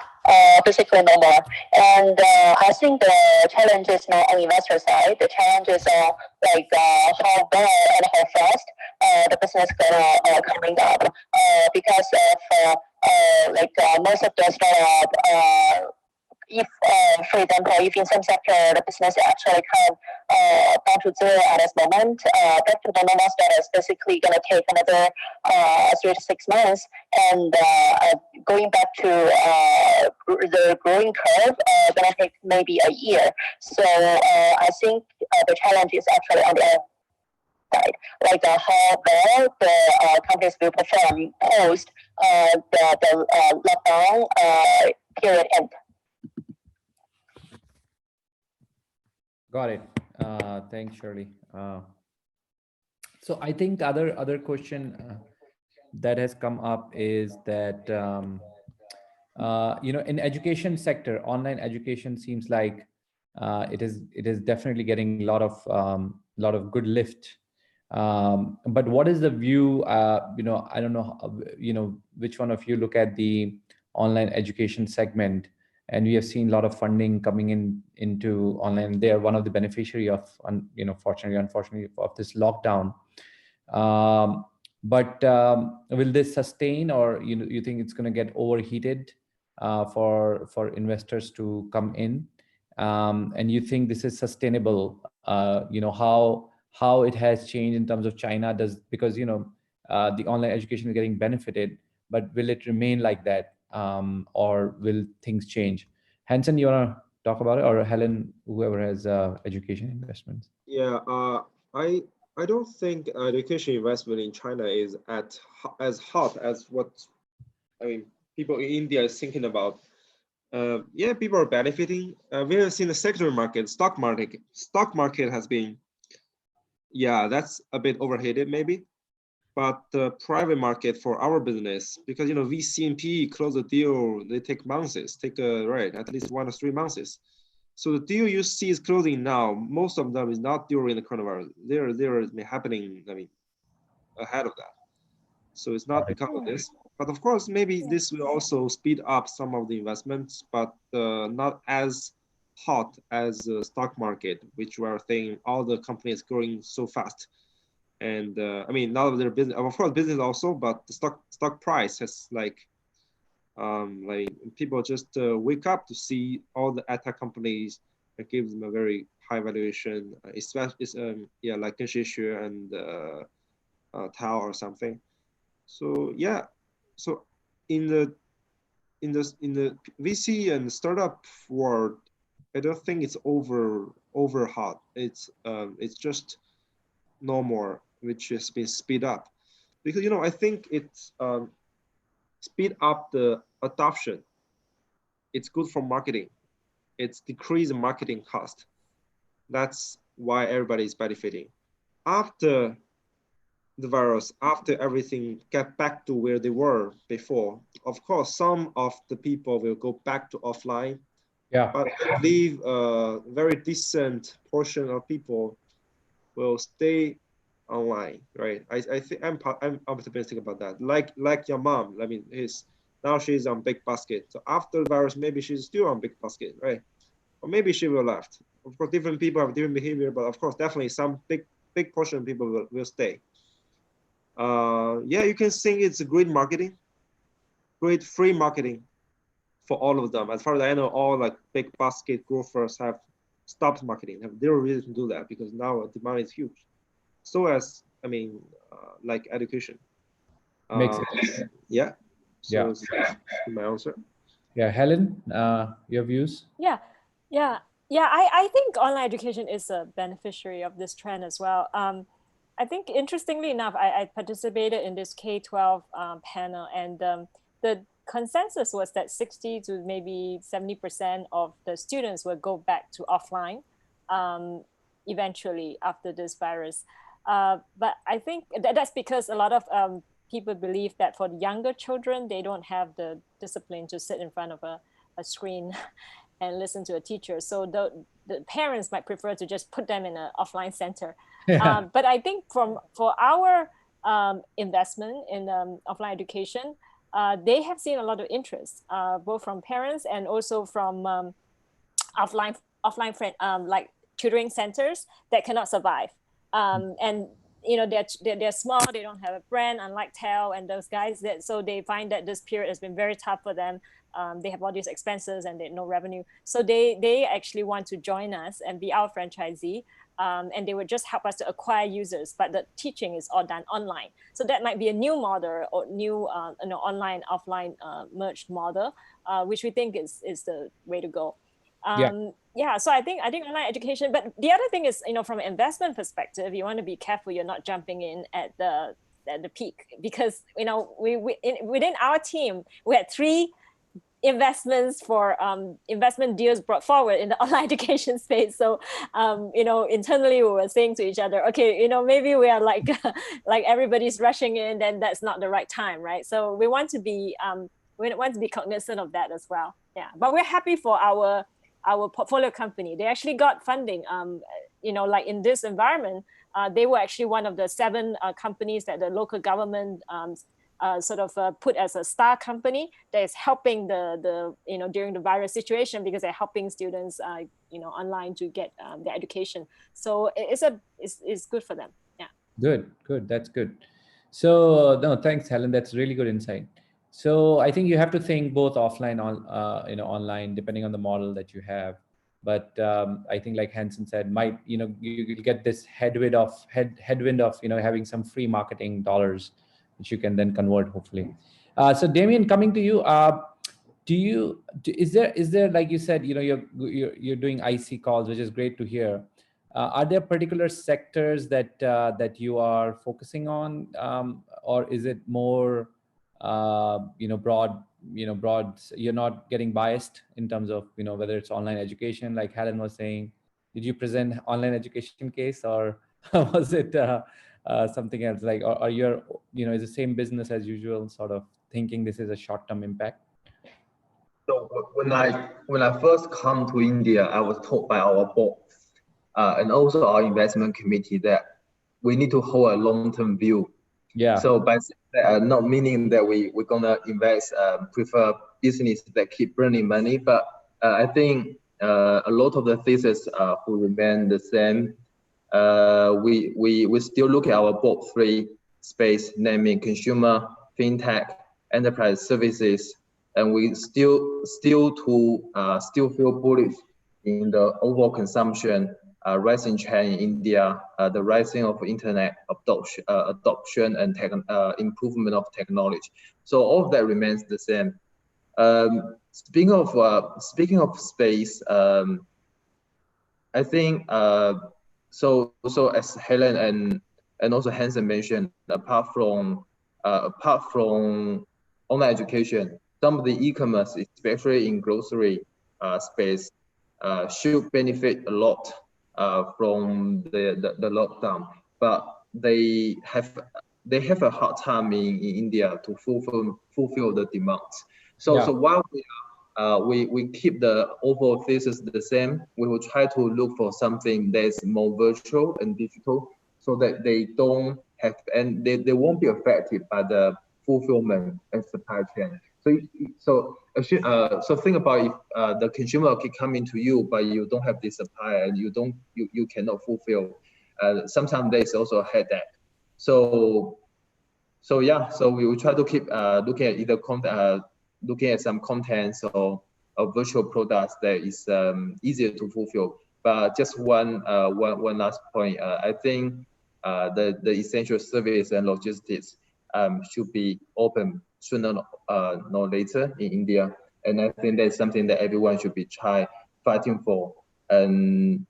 S6: basically no more. And I think the challenge is not on investor side. The challenge is like how well and how fast the business gonna coming up. Because of like most of the startup, if, for example, if in some sector the business actually come down to zero at this moment, back to the normal status basically going to take another 3 to 6 months, and going back to the growing curve going to take maybe a year. So I think the challenge is actually on the other side, like how well the companies will perform post the lockdown period end.
S2: Got it. Thanks, Shirley. So I think other question that has come up is that in education sector, online education seems like it is definitely getting a lot of good lift. But what is the view? I don't know. Which one of you look at the online education segment, and we have seen a lot of funding coming into online. They are one of the beneficiary of, fortunately, unfortunately, of this lockdown. But will this sustain, or you think it's going to get overheated for investors to come in? And you think this is sustainable? How it has changed in terms of China because the online education is getting benefited, but will it remain like that, or will things change? Hanson, you want to talk about it, or Helen, whoever has education investments?
S4: Yeah, I don't think education investment in China is as hot as what people in India is thinking about. Yeah, people are benefiting. We have seen the secondary market, stock market has been, yeah, that's a bit overheated maybe. But the private market for our business, because VC and PE close a deal, they take months, at least 1 or 3 months. So the deal you see is closing now. Most of them is not during the coronavirus. They're happening, ahead of that. So it's not because of this. But of course, maybe this will also speed up some of the investments, but not as hot as the stock market, which we are saying all the companies growing so fast. And now their business, of course, business also, but the stock price has people just wake up to see all the ad tech companies that gives them a very high valuation, especially like Genshishu and Tao or something. So yeah, so in the VC and startup world, I don't think it's over hot. It's just normal, which has been speed up, because I think it's speed up the adoption. It's good for marketing. It's decrease the marketing cost. That's why everybody is benefiting. After the virus, after everything get back to where they were before, of course, some of the people will go back to offline.
S2: Yeah.
S4: But I believe a very decent portion of people will stay online, right? I think I'm optimistic about that. Like your mom, now she's on Big Basket. So after the virus, maybe she's still on Big Basket, right? Or maybe she will left. Of course, different people have different behavior, but of course, definitely some big portion of people will stay. Yeah, you can think it's a great marketing, great free marketing for all of them. As far as I know, all Big Basket growers have stopped marketing, have zero reason to do that, because now demand is huge. So as like education.
S2: Makes sense.
S4: Yeah. So
S2: Yeah.
S4: that's my answer.
S2: Yeah, Helen, your views?
S3: I think online education is a beneficiary of this trend as well. I think interestingly enough, I participated in this K-12 panel, and the consensus was that 60 to maybe 70% of the students will go back to offline eventually after this virus. But I think that's because a lot of people believe that for the younger children, they don't have the discipline to sit in front of a screen and listen to a teacher. So the parents might prefer to just put them in an offline center. But I think for our investment in offline education, they have seen a lot of interest, both from parents and also from offline friend, like tutoring centers that cannot survive. And they're small, they don't have a brand, unlike TEL and those guys. So they find that this period has been very tough for them. They have all these expenses and they no revenue. So they actually want to join us and be our franchisee. And they would just help us to acquire users, but the teaching is all done online. So that might be a new model or new online offline merged model, which we think is the way to go. So I think online education, but the other thing is, from an investment perspective, you want to be careful you're not jumping in at the peak, because we within our team we had 3 investments for investment deals brought forward in the online education space. So, internally we were saying to each other, okay, maybe we are like, like everybody's rushing in, then that's not the right time, right? So we want to be cognizant of that as well. Yeah, but we're happy for our portfolio company. They actually got funding. Like in this environment, they were actually one of the 7 companies that the local government put as a star company that is helping the during the virus situation, because they're helping students online to get their education. So it's good for them. Yeah.
S2: Good. That's good. So no, thanks, Helen. That's really good insight. So I think you have to think both offline on online, depending on the model that you have. But I think, like Hansen said, you get this headwind of having some free marketing dollars, which you can then convert, hopefully. So Damien, coming to you, is there, like you said, you're doing IC calls, which is great to hear. Are there particular sectors that you are focusing on, or is it more broad? You're not getting biased in terms of whether it's online education, like Helen was saying. Did you present online education case, or was it something else? Like, or you're is the same business as usual, sort of thinking this is a short-term impact?
S5: So when I first come to India, I was told by our board and also our investment committee that we need to hold a long-term view.
S2: Yeah.
S5: So by not meaning that we're gonna invest, prefer business that keep burning money, but I think a lot of the thesis will remain the same. We still look at our board 3 space, naming consumer, fintech, enterprise services, and we still feel bullish in the overall consumption, rising trend in India, the rising of internet adoption and improvement of technology. So all of that remains the same. Speaking of space, I think so as Helen and also Hansen mentioned, apart from online education, some of the e-commerce, especially in grocery space, should benefit a lot from the lockdown, but they have a hard time in India to fulfill the demands. So while we keep the overall thesis the same, we will try to look for something that is more virtual and digital, so that they don't have, and they won't be affected by the fulfillment and supply chain. So think about if the consumer keep coming to you, but you don't have the supply and you cannot fulfill. Sometimes there's also a headache. So we will try to keep looking at either looking at some contents or virtual products that is easier to fulfill. But just one last point, I think the essential service and logistics should be open sooner nor later in India, and I think that's something that everyone should be fighting for. And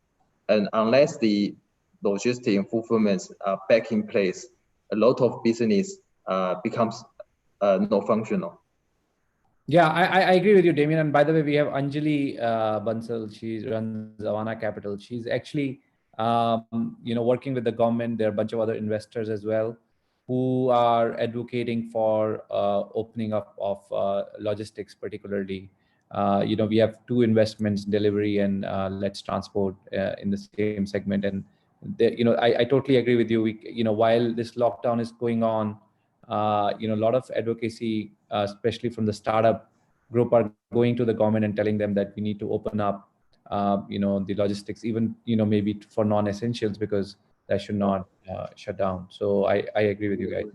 S5: unless the logistics and fulfillments are back in place, a lot of business becomes not functional.
S2: Yeah, I agree with you, Damien. And by the way, we have Anjali Bansal. She runs Avana Capital. She's actually, working with the government. There are a bunch of other investors as well who are advocating for opening up of logistics, particularly. We have 2 investments, delivery and Let's Transport, in the same segment. And I totally agree with you. While this lockdown is going on, a lot of advocacy, especially from the startup group, are going to the government and telling them that we need to open up, the logistics, even, maybe for non-essentials, because that should not shut down. So I agree with you guys.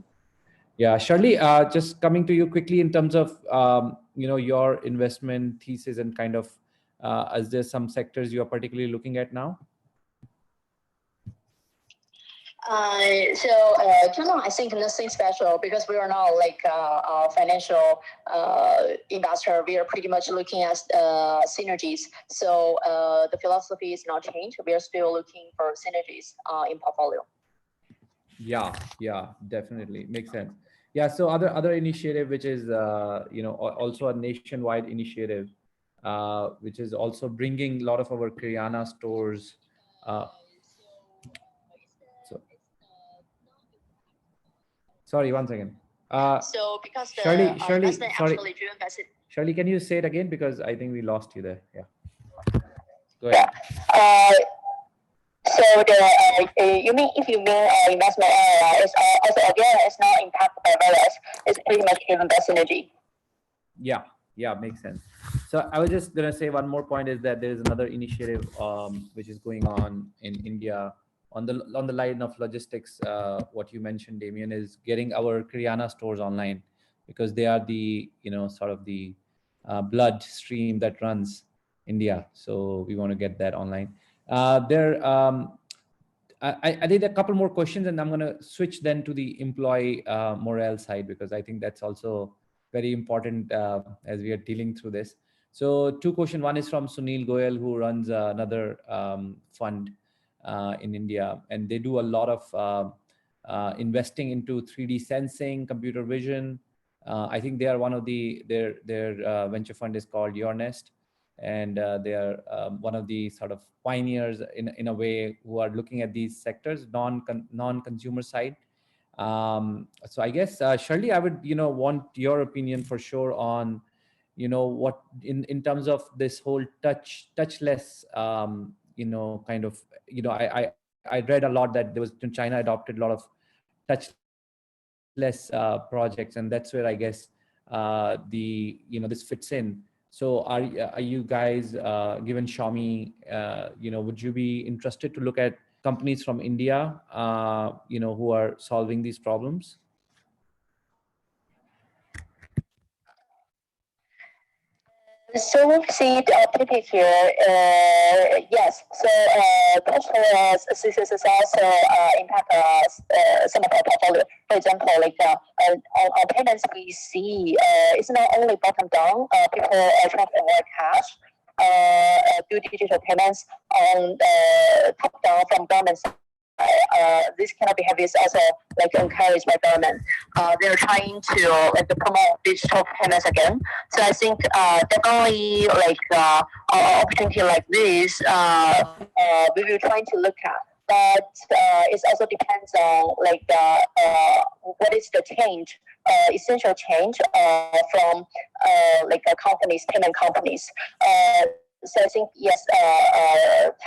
S2: Yeah, Shirley, just coming to you quickly in terms of, your investment thesis and kind of, is there some sectors you are particularly looking at now?
S6: I think nothing special, because we are not like a financial investor. We are pretty much looking at synergies. So the philosophy is not changed. We are still looking for synergies in portfolio.
S2: Yeah, definitely makes sense. Yeah, so other initiative, which is also a nationwide initiative, which is also bringing a lot of our Kiryana stores. So sorry, one second.
S6: So because the
S2: Shirley,
S6: investment
S2: sorry,
S6: actually driven by
S2: Shirley, can you say it again, because I think we lost you there. Yeah, go ahead.
S6: So you mean if you mean investment is also again it's not impacted by virus. It's pretty much driven by synergy.
S2: Yeah, makes sense. So I was just gonna say one more point is that there is another initiative which is going on in India on the line of logistics. What you mentioned, Damien, is getting our Kiryana stores online, because they are the sort of the blood stream that runs India. So we want to get that online. I did a couple more questions, and I'm going to switch then to the employee morale side, because I think that's also very important as we are dealing through this. So two questions. One is from Sunil Goyal, who runs another fund in India, and they do a lot of investing into 3D sensing, computer vision. I think they are one of their venture fund is called Your Nest, and they are one of the sort of pioneers in a way who are looking at these sectors, non-consumer side. So I guess Shirley, I would want your opinion for sure on what in terms of this whole touchless kind of I read a lot that China adopted a lot of touchless projects, and that's where I guess this fits in. So are you guys, given Xiaomi, would you be interested to look at companies from India, who are solving these problems?
S6: So we see the opportunity here. Yes. So touchless systems also impact some of our portfolio. For example, like on payments, we see it's not only bottom down. People are trying to avoid cash, do digital payments on top down from government side. This kind of behavior is also like encouraged by government. They're trying to promote digital payments again. So I think definitely opportunity like this, we will trying to look at. But it also depends on what is the change, essential change from companies, payment companies. So I think yes,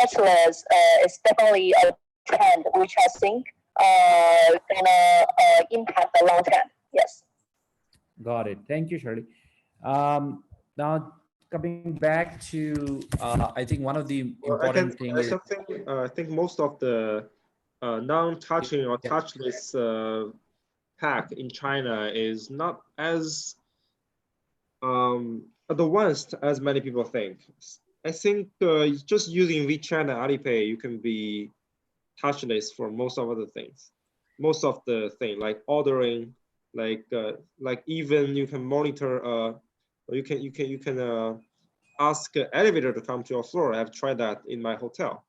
S6: touchless is definitely a trend which I think gonna impact the long term. Yes.
S2: Got it. Thank you, Shirley. Now coming back to I think one of the important things is
S4: I think most of the non-touching or touchless pack in China is not as advanced as many people think. I think just using WeChat and Alipay, you can be touchless for most of the things. Most of the thing like ordering, like even you can monitor. You can ask an elevator to come to your floor. I've tried that in my hotel.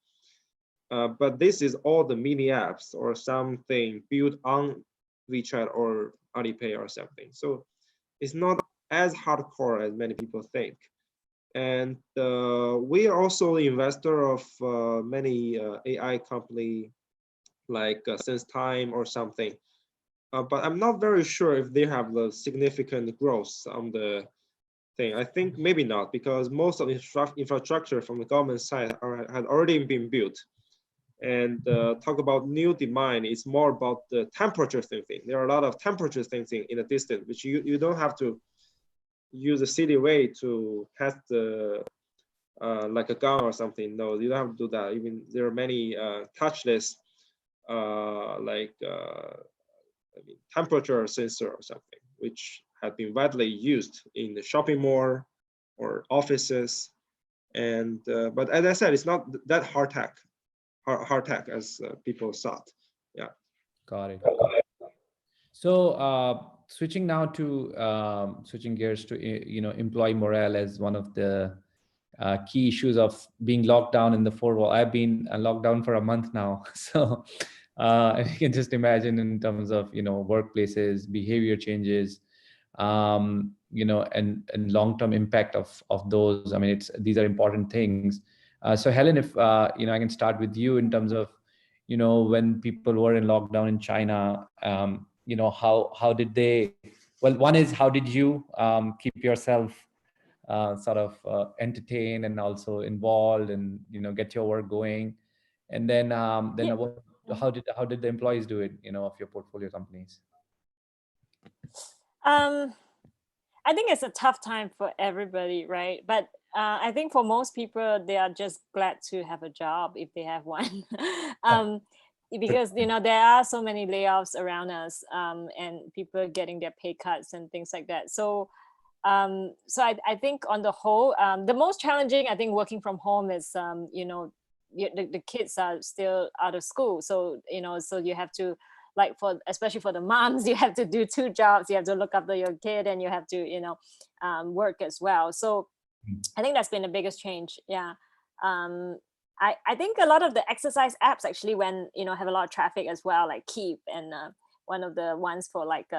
S4: But this is all the mini apps or something built on WeChat or Alipay or something. So it's not as hardcore as many people think. And we are also the investor of many AI company like SenseTime or something. But I'm not very sure if they have the significant growth on the thing. I think maybe not, because most of the infrastructure from the government side had already been built. And talk about new demand, it's more about the temperature sensing. There are a lot of temperature sensing in a distance, which you don't have to use a city way to test the like a gun or something. No, you don't have to do that. Even there are many touchless temperature sensor or something, which have been widely used in the shopping mall or offices. And but as I said, it's not that hard tech as people thought. Yeah.
S2: Got it. So switching now to switching gears to employee morale as one of the key issues of being locked down in the four wall. I've been locked down for a month now, so And you can just imagine in terms of, workplaces, behavior changes, and long-term impact of those. I mean, these are important things. So Helen, if, I can start with you in terms of, when people were in lockdown in China, how did they, well, one is, how did you keep yourself sort of entertained and also involved and, get your work going? And then,
S3: Yeah.
S2: how did the employees do it, of your portfolio companies?
S3: I think it's a tough time for everybody, right? But I think for most people, they are just glad to have a job if they have one. Because there are so many layoffs around us, and people getting their pay cuts and things like that. So I think on the whole, the most challenging, I think, working from home is the kids are still out of school, so so you have to, like, especially for the moms, you have to do two jobs. You have to look after your kid and you have to work as well. So I think that's been the biggest change. Yeah. I think a lot of the exercise apps actually have a lot of traffic as well, like Keep, and one of the ones for like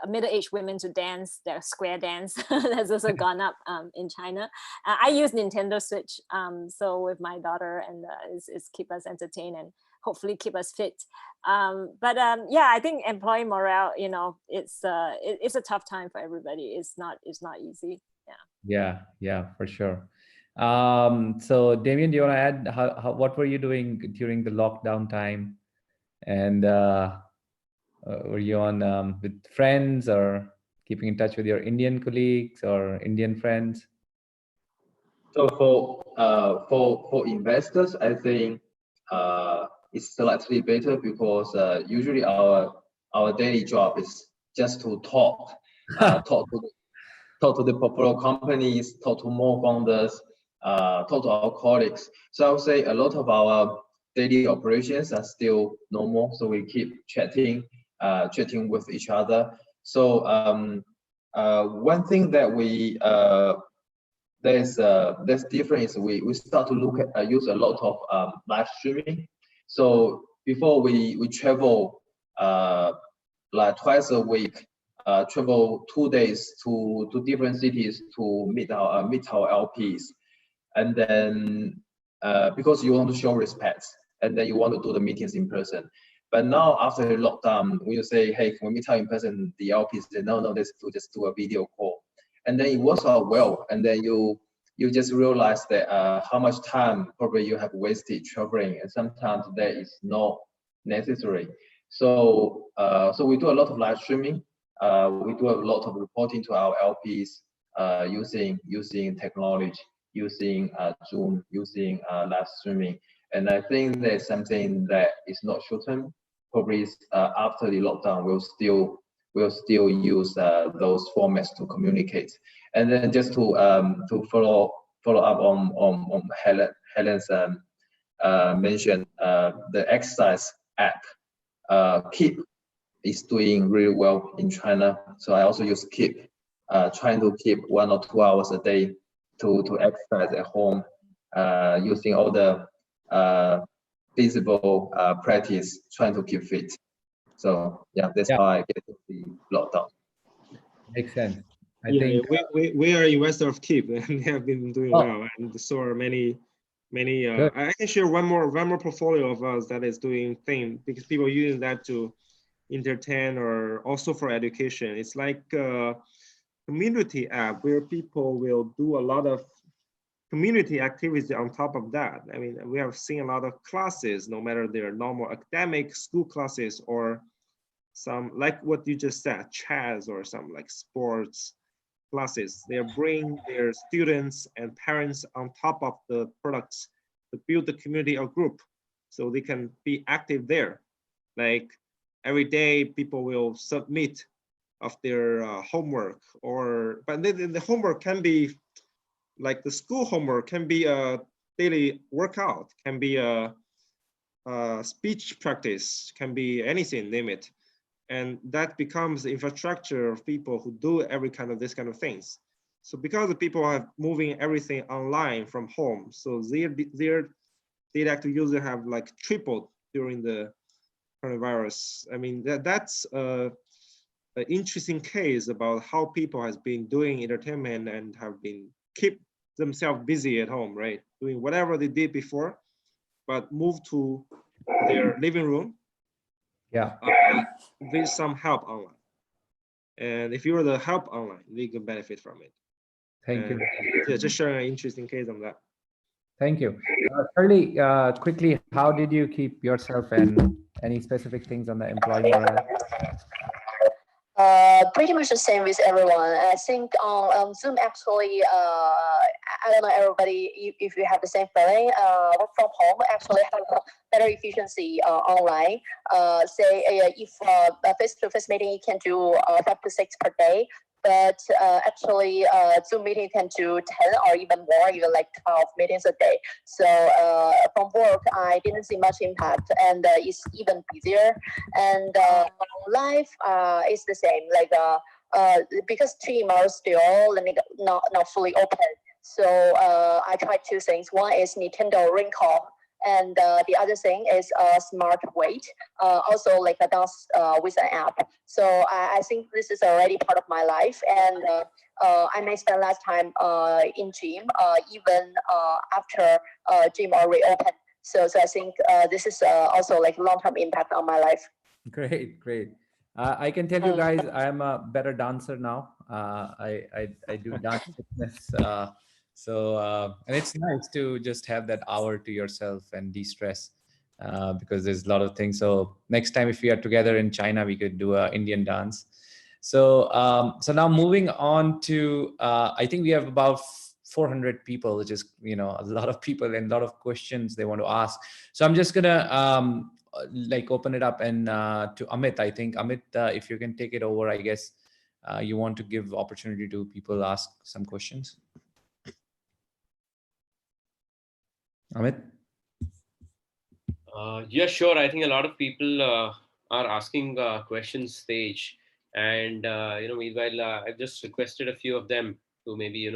S3: middle-aged women to dance, their square dance has also gone up in China. I use Nintendo Switch, so with my daughter, and it's keep us entertained and hopefully keep us fit. Yeah, I think employee morale, it's a tough time for everybody. It's not easy.
S2: Yeah, for sure. So Damien, do you want to add what were you doing during the lockdown time? And were you on with friends, or keeping in touch with your Indian colleagues or Indian friends?
S5: So for investors, I think it's slightly better because usually our daily job is just to talk to the portfolio companies, talk to more founders, talk to our colleagues. So I would say a lot of our daily operations are still normal. So we keep chatting with each other. So one thing that that's different is we start to look at use a lot of live streaming. So before we travel like twice a week, travel 2 days to different cities to meet our LPs, and then because you want to show respect, and then you want to do the meetings in person. But now after the lockdown, we say, hey, can we meet out in person? The LPs say, no, let's just do a video call. And then it works out well. And then you just realize that how much time probably you have wasted traveling, and sometimes that is not necessary. So we do a lot of live streaming. We do a lot of reporting to our LPs using technology, using Zoom, using live streaming. And I think there's something that is not short term. Probably after the lockdown, we'll still use those formats to communicate. And then just to follow up on Helen's mention, the exercise app, Keep, is doing really well in China. So I also use Keep, trying to keep 1 or 2 hours a day to exercise at home, using all the feasible practice, trying to keep fit. So yeah, that's how I get to the lockdown.
S2: Makes sense. I
S4: Yeah,
S2: think
S4: we are investor of Keep, and they have been doing well, and so are many. I can share one more portfolio of us that is doing thing, because people are using that to entertain or also for education. It's like a community app where people will do a lot of community activity on top of that. I mean, we have seen a lot of classes, no matter they're normal academic school classes or some, like what you just said, chess or some like sports classes. They bring their students and parents on top of the products to build the community or group so they can be active there. Like every day people will submit of their homework, but the homework can be like the school homework, can be a daily workout, can be a speech practice, can be anything, name it. And that becomes the infrastructure of people who do every kind of this kind of things. So because the people are moving everything online from home, so their data active user have like tripled during the coronavirus. I mean, that's an interesting case about how people has been doing entertainment and have been keep themselves busy at home, right? Doing whatever they did before, but move to their living room.
S2: Yeah.
S4: With some help online. And if you're the help online, they can benefit from it.
S2: Thank you.
S4: Yeah, just sharing an interesting case on that.
S2: Thank you. Shirley, quickly, how did you keep yourself and any specific things on the employee morale?
S6: Pretty much the same with everyone. I think on Zoom, actually, I don't know everybody if you have the same feeling. Work from home actually have better efficiency online. Say if a face-to-face meeting you can do 5 to 6 per day, but actually Zoom meeting can do 10 or even more, even like 12 meetings a day. So from work, I didn't see much impact, and it's even busier. And life is the same, like because gym are still not fully open. So I tried 2 things. One is Nintendo Ring Call, and the other thing is smart weight, also like a dance with an app. So I think this is already part of my life, and I may spend less time in gym, even after gym are reopened. So I think this is also like long-term impact on my life.
S2: Great, great. I can tell you guys, I'm a better dancer now. I do dance fitness. And it's nice to just have that hour to yourself and de-stress because there's a lot of things. So next time if we are together in China, we could do a Indian dance. So now moving on to, I think we have about 400 people, which is, a lot of people and a lot of questions they want to ask. So I'm just gonna open it up and to Amit. I think Amit, if you can take it over, I guess you want to give opportunity to people ask some questions. Amit?
S1: Yeah, sure. I think a lot of people are asking questions stage, and meanwhile, I've just requested a few of them to maybe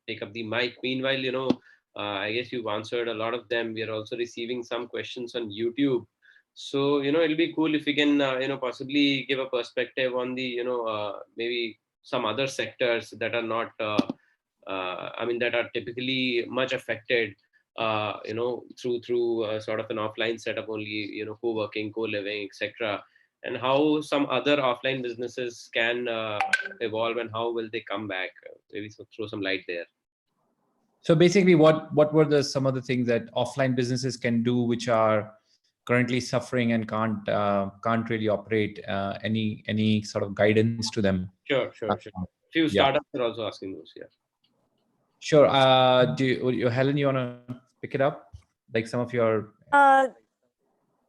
S1: take up the mic. Meanwhile, I guess you've answered a lot of them. We are also receiving some questions on YouTube, so it'll be cool if we can possibly give a perspective on the maybe some other sectors that are not that are typically much affected through sort of an offline setup only, co-working, co-living, etc. And how some other offline businesses can evolve and how will they come back? Maybe throw some light there.
S2: So basically, what were some of the things that offline businesses can do, which are currently suffering and can't really operate? Any sort of guidance to them?
S1: Sure. Few startups are also asking those. Yeah.
S2: Sure. Helen, you want to pick it up? Like some of your.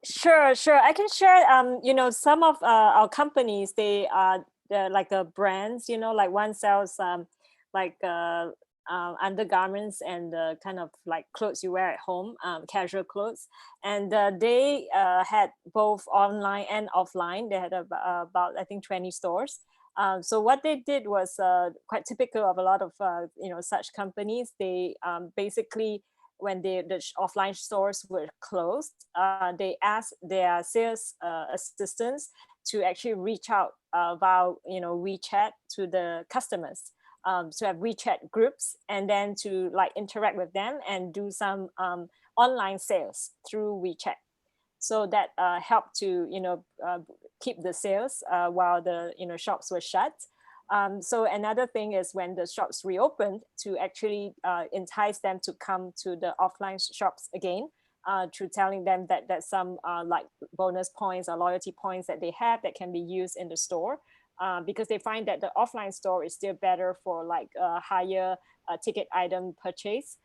S3: Sure. I can share. Some of our companies, they are like brands. Like one sells undergarments and kind of like clothes you wear at home, casual clothes. And they had both online and offline. They had about I think 20 stores. So what they did was quite typical of a lot of such companies. They basically, when the offline stores were closed, they asked their sales assistants to actually reach out via WeChat to the customers, to have WeChat groups, and then to like interact with them and do some online sales through WeChat. So that helped to keep the sales while the shops were shut. So another thing is when the shops reopened, to actually entice them to come to the offline shops again, through telling them that there's some like bonus points or loyalty points that they have that can be used in the store, because they find that the offline store is still better for like a higher ticket item purchase.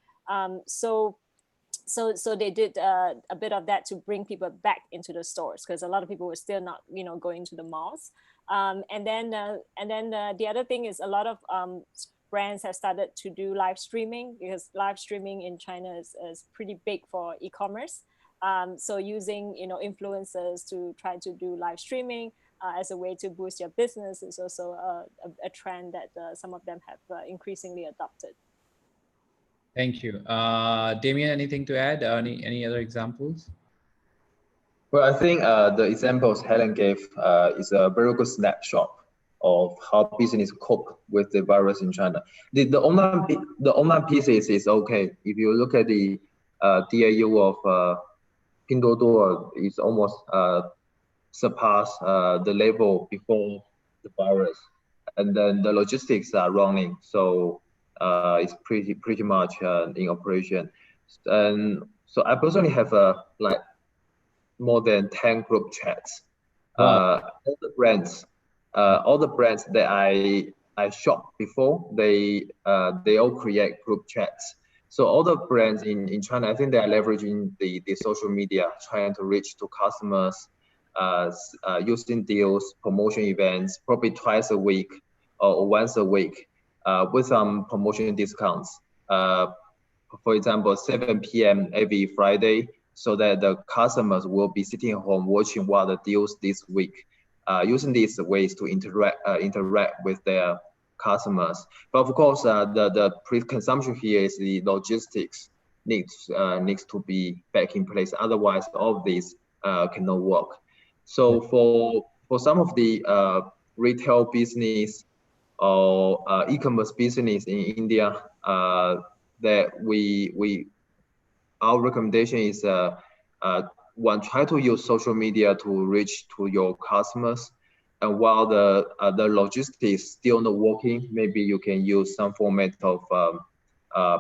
S3: So they did a bit of that to bring people back into the stores, because a lot of people were still not going to the malls. And then the other thing is a lot of brands have started to do live streaming, because live streaming in China is pretty big for e-commerce. So using influencers to try to do live streaming as a way to boost your business is also a trend that some of them have increasingly adopted.
S2: Thank you. Damien, anything to add? Any other examples?
S5: Well, I think the examples Helen gave is a very good snapshot of how business cope with the virus in China. The online piece is okay. If you look at the DAU of Pinduoduo, is almost surpass the level before the virus, and then the logistics are running, so it's pretty much in operation. And so I personally have like more than 10 group chats.
S2: Wow.
S5: All the brands that I shopped before, they all create group chats. So all the brands in China, I think they are leveraging the social media, trying to reach to customers, using deals, promotion events, probably twice a week or once a week, with some promotion discounts. For example, 7 p.m. every Friday, so that the customers will be sitting at home watching what the deals this week, using these ways to interact with their customers. But of course, the pre-consumption here is the logistics needs to be back in place. Otherwise, all of these cannot work. So for some of the retail business or e-commerce business in India, that our recommendation is one, try to use social media to reach to your customers. And while the logistics still not working, maybe you can use some format of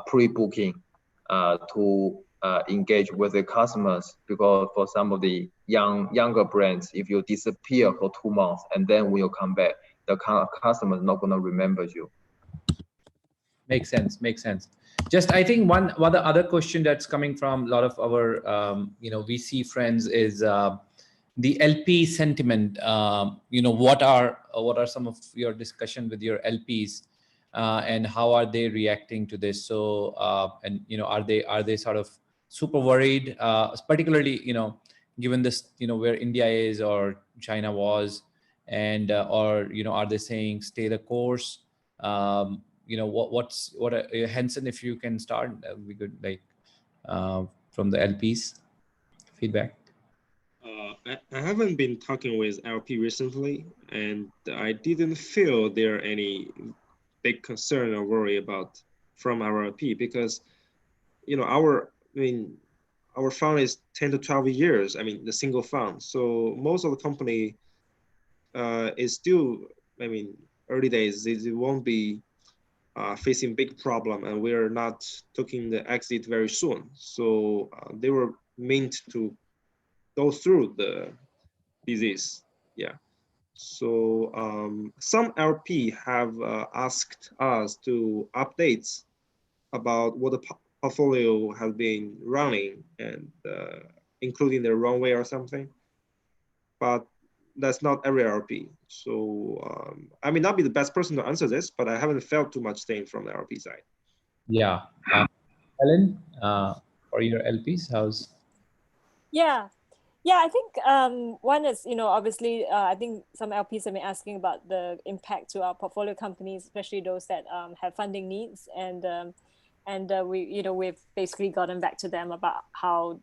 S5: pre-booking to engage with the customers. Because for some of the younger brands, if you disappear for 2 months and then when you come back, the customer is not going to remember you.
S2: Makes sense. Just, I think one other question that's coming from a lot of our VC friends is the LP sentiment. What are some of your discussion with your LPs, and how are they reacting to this? So are they sort of super worried, particularly given this where India is or China was, and or are they saying stay the course? Henson, if you can start, that would be good, like from the LPs feedback.
S4: I haven't been talking with LP recently, and I didn't feel there are any big concern or worry about from our LP, because our fund is 10 to 12 years. I mean, the single fund. So most of the company is still, early days. It won't be facing big problem, and we're not taking the exit very soon. So they were meant to go through the disease. Yeah. So some LP have asked us to updates about what the portfolio has been running, and including the runway or something. But that's not every LP. So I may not be the best person to answer this, but I haven't felt too much pain from the LP side.
S2: Yeah. Helen, for your LPs, how's?
S3: Yeah, I think one is, obviously, I think some LPs have been asking about the impact to our portfolio companies, especially those that have funding needs, and we've basically gotten back to them about how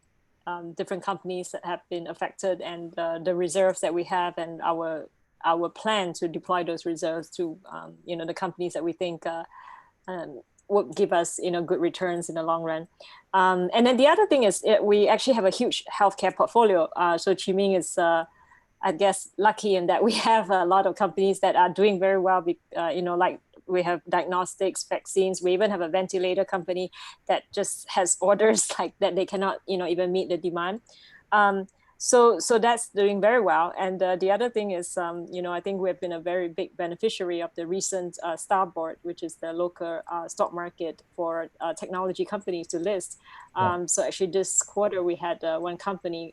S3: different companies that have been affected, and the reserves that we have, and our plan to deploy those reserves to the companies that we think would give us good returns in the long run. And then the other thing is we actually have a huge healthcare portfolio. So Qiming is I guess lucky in that we have a lot of companies that are doing very well. Like we have diagnostics, vaccines. We even have a ventilator company that just has orders like that they cannot even meet the demand. So that's doing very well. And the other thing is, I think we've been a very big beneficiary of the recent Starboard, which is the local stock market for technology companies to list. So actually this quarter we had one company,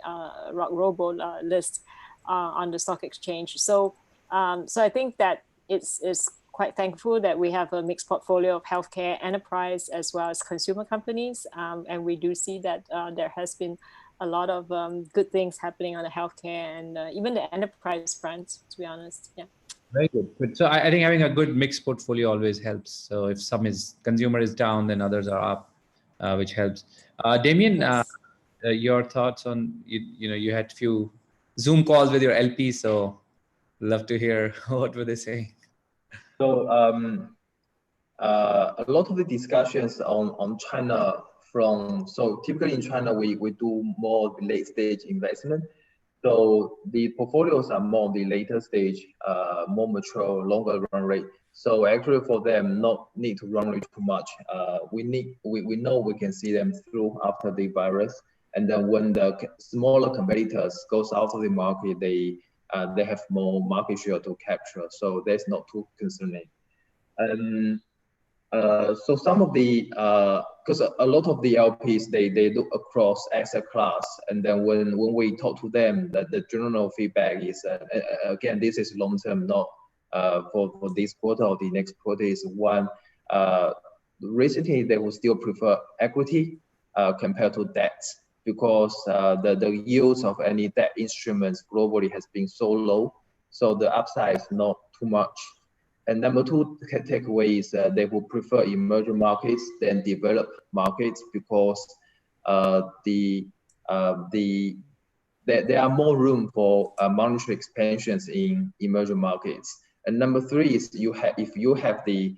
S3: Rock Robo, list on the stock exchange. So I think that it's quite thankful that we have a mixed portfolio of healthcare, enterprise, as well as consumer companies. And we do see that there has been a lot of good things happening on the healthcare and even the enterprise front, to be honest. Yeah.
S2: Very good. So I think having a good mixed portfolio always helps. So if some consumer is down, then others are up, which helps. Damien,
S3: Yes.
S2: your thoughts on, you had few Zoom calls with your LP, so love to hear what were they saying.
S5: So a lot of the discussions on China so typically in China, we do more late stage investment. So the portfolios are more on the later stage, more mature, longer run rate. So actually for them, not need to run rate too much. We know we can see them through after the virus. And then when the smaller competitors goes out of the market, they have more market share to capture. So that's not too concerning. So some of the, because a lot of the LPs, they look across asset class. And then when we talk to them, that the general feedback is, again, this is long-term, not for this quarter or the next quarter, is one, recently they will still prefer equity compared to debt, because the yields of any debt instruments globally has been so low. So the upside is not too much. And number two takeaway is they will prefer emerging markets than developed markets, because there are more room for monetary expansions in emerging markets. And number three is if you have the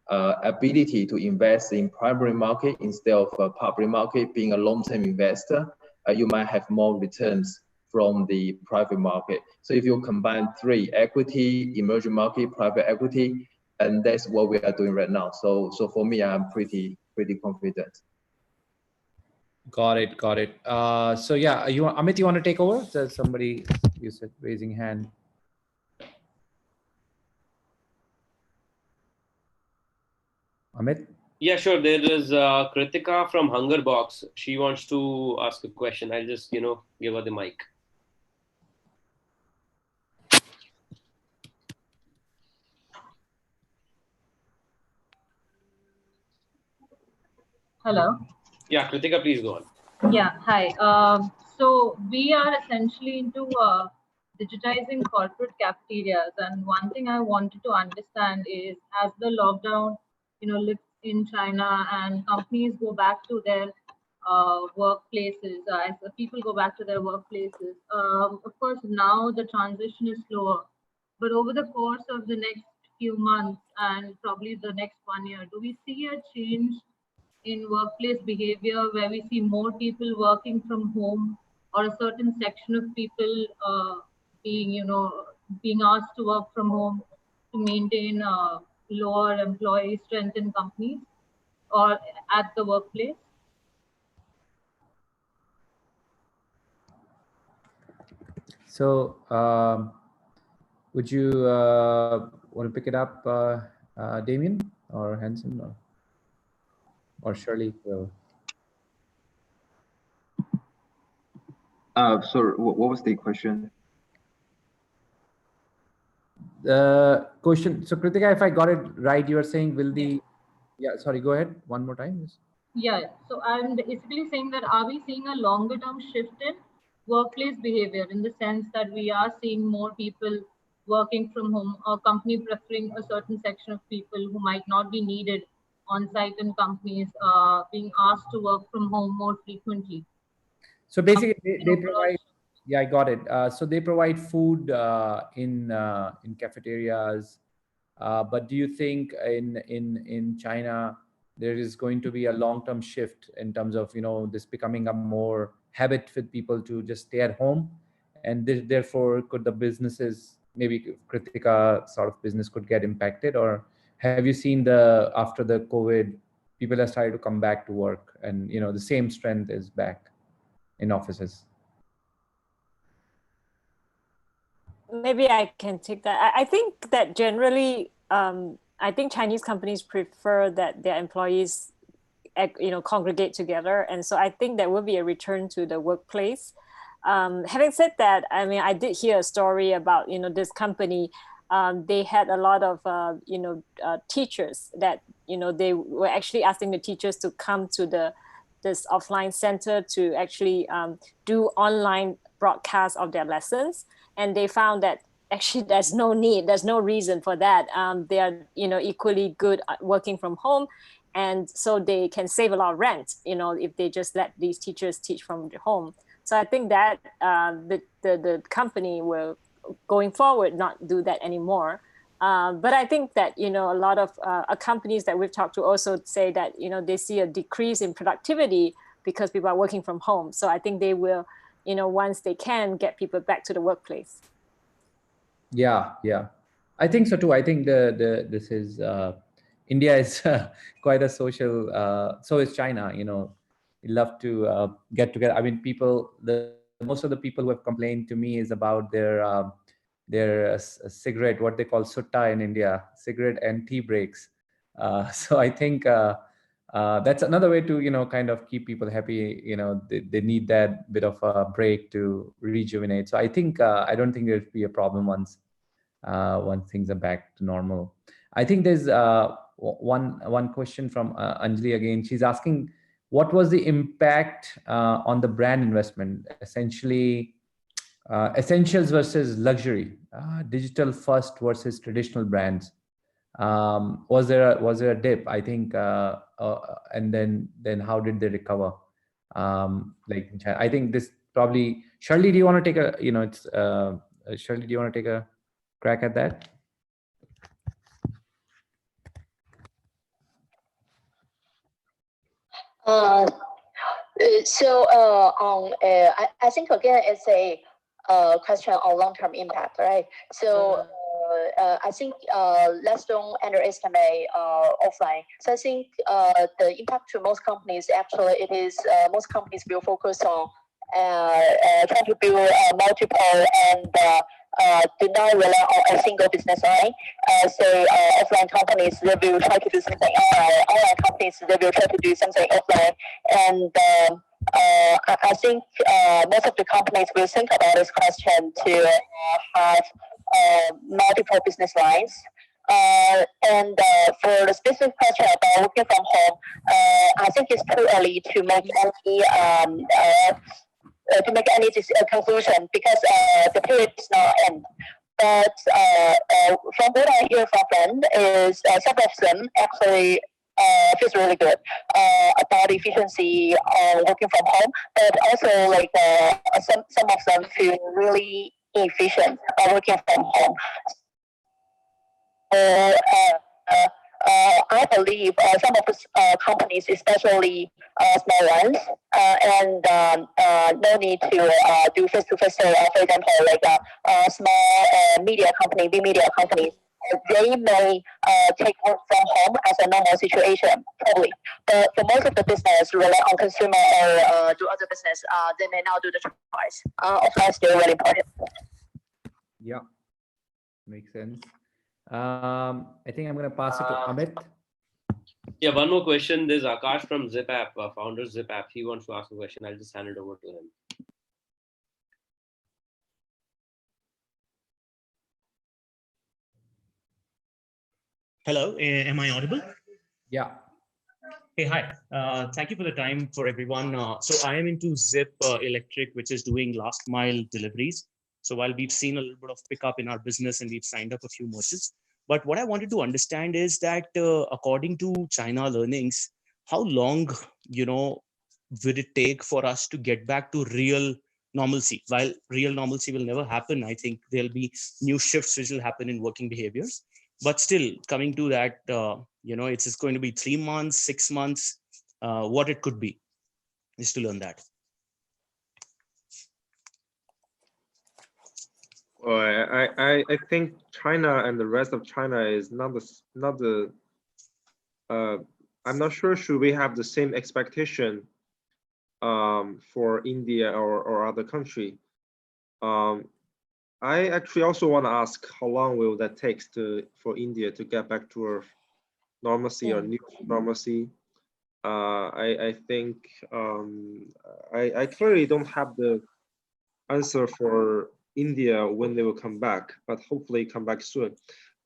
S5: ability to invest in primary market instead of public market, being a long-term investor, you might have more returns from the private market. So if you combine three, equity, emerging market, private equity, and that's what we are doing right now. So for me, I'm pretty confident.
S2: Got it. So yeah, Amit, you want to take over? There's somebody, you said, raising hand. Amit?
S1: Yeah, sure. There is Kritika from Hungerbox. She wants to ask a question. I'll just, give her the mic.
S7: Hello.
S1: Yeah, Kritika, please go on.
S7: Yeah, hi. So we are essentially into digitizing corporate cafeterias, and one thing I wanted to understand is, as the lockdown, lifts in China and companies go back to their workplaces, as the people go back to their workplaces. Of course, now the transition is slower, but over the course of the next few months and probably the next 1 year, do we see a change in workplace behavior where we see more people working from home, or a certain section of people being asked to work from home to maintain lower employee strength in companies or at the workplace?
S2: So would you want to pick it up, Damien or Hanson or Shirley?
S5: Sorry, what was the question?
S2: The question, so Kritika, if I got it right, you are saying sorry, go ahead one more time. Yes.
S7: Yeah, so I'm basically saying that, are we seeing a longer term shift in workplace behavior, in the sense that we are seeing more people working from home, or company preferring a certain section of people who might not be needed on site in companies being asked to work from home more frequently?
S2: So basically they provide, yeah, I got it. So they provide food in cafeterias, but do you think in China there is going to be a long-term shift in terms of this becoming a more habit with people to just stay at home, and therefore could the businesses, maybe Kritika sort of business, could get impacted? Or have you seen after the COVID, people have started to come back to work, and the same strength is back in offices?
S3: Maybe I can take that. I think that generally, I think Chinese companies prefer that their employees, congregate together, and so I think there will be a return to the workplace. Having said that, I mean, I did hear a story about this company. They had a lot of teachers that they were actually asking the teachers to come to this offline center to actually do online broadcasts of their lessons, and they found that actually there's no reason for that. They are equally good at working from home, and so they can save a lot of rent, if they just let these teachers teach from home. So I think that the company will, going forward, not do that anymore. But I think that, a lot of companies that we've talked to also say that, they see a decrease in productivity because people are working from home. So I think they will, once they can, get people back to the workplace.
S2: Yeah, I think so too. I think this is India is quite a social. So is China. We love to get together. I mean, most of the people who have complained to me is about their cigarette, what they call sutta in India, cigarette and tea breaks. So I think that's another way to kind of keep people happy. They need that bit of a break to rejuvenate. So I think I don't think there'll be a problem once things are back to normal. I think there's one question from Anjali again. She's asking, what was the impact on the brand investment? Essentially, essentials versus luxury, digital first versus traditional brands. Was there a dip? I think, and then how did they recover? Like in China, I think this probably. Shirley, do you want to take a? Shirley, do you want to take a crack at that?
S6: I think again it's a question on long-term impact, right? So I think let's don't underestimate offline. So I think the impact to most companies, actually, it is most companies will focus on trying to build multiple and do not rely on a single business line. So offline companies, they will try to do something online. Online companies, they will try to do something offline. And I think most of the companies will think about this question to have multiple business lines. And for the specific question about working from home, I think it's too early to make any conclusion because the period is not end. But from what I hear from friends is some of them actually feels really good about efficiency working from home, but also like some of them feel really inefficient about working from home. I believe some of the companies, especially small ones, and no need to do face-to-face sale. For example, like small media company, big media companies, they may take work from home as a normal situation, probably. But for most of the business, rely on consumer or do other business, they may not do the choice. Offline is still really important.
S2: Yeah, makes sense. I think I'm going to pass it to Amit.
S1: Yeah, one more question. There's Akash from ZipApp, founder of ZipApp. He wants to ask a question. I'll just hand it over to him.
S8: Hello, am I audible?
S2: Yeah.
S8: Hey, hi. Thank you for the time for everyone. So I am into Zip Electric, which is doing last mile deliveries. So while we've seen a little bit of pickup in our business and we've signed up a few merchants, but what I wanted to understand is that according to China learnings, how long, would it take for us to get back to real normalcy? While real normalcy will never happen, I think there'll be new shifts which will happen in working behaviors. But still, coming to that, it's just going to be 3 months, 6 months, what it could be, is to learn that.
S4: I think China and the rest of China is not the I'm not sure should we have the same expectation for India or other country. I actually also want to ask how long will that take for India to get back to a normalcy or new normalcy. I think I clearly don't have the answer for India when they will come back, but hopefully come back soon.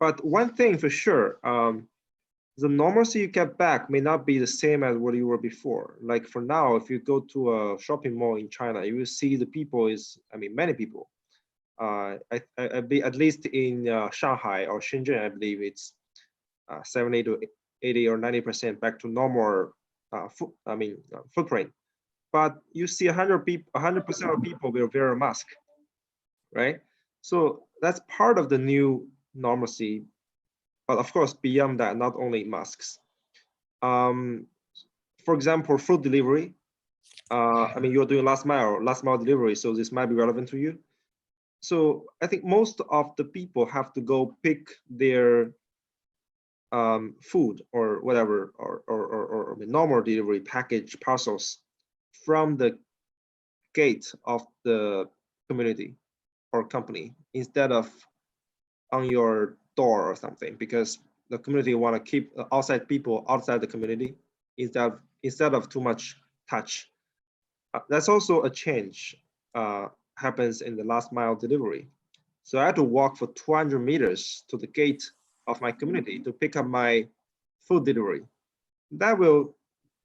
S4: But one thing for sure, the normalcy you get back may not be the same as what you were before. Like for now, if you go to a shopping mall in China, you will see the people many people. At least in Shanghai or Shenzhen, I believe it's 70 to 80 or 90% back to normal footprint. But you see 100% of people will wear a mask, right? So that's part of the new normalcy. But of course, beyond that, not only masks. For example, food delivery. You're doing last mile delivery, so this might be relevant to you. So I think most of the people have to go pick their food or whatever, or normal delivery package parcels from the gate of the community or company instead of on your door or something, because the community want to keep outside people outside the community instead of too much touch. That's also a change happens in the last mile delivery. So I had to walk for 200 meters to the gate of my community to pick up my food delivery. That will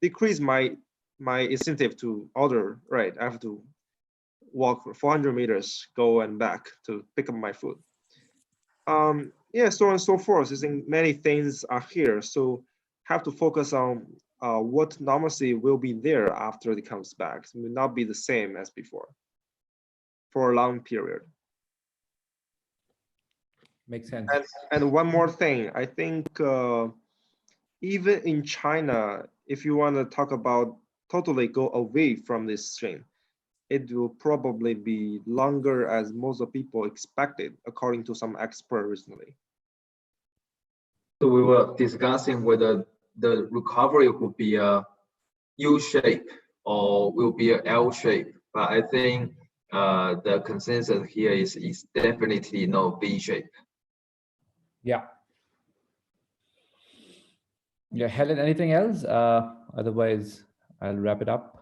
S4: decrease my incentive to order, right? I have to walk for 400 meters, go and back to pick up my food. Yeah, so on and so forth. I think many things are here. So have to focus on what normalcy will be there after it comes back. It will not be the same as before for a long period.
S2: Makes sense.
S4: And one more thing, I think even in China, if you want to talk about totally go away from this strain, it will probably be longer as most of people expected, according to some expert recently.
S5: So we were discussing whether the recovery would be a U shape or will be a L shape, but I think the consensus here is definitely no V shape.
S2: Yeah. Yeah, Helen, anything else? Otherwise, I'll wrap it up.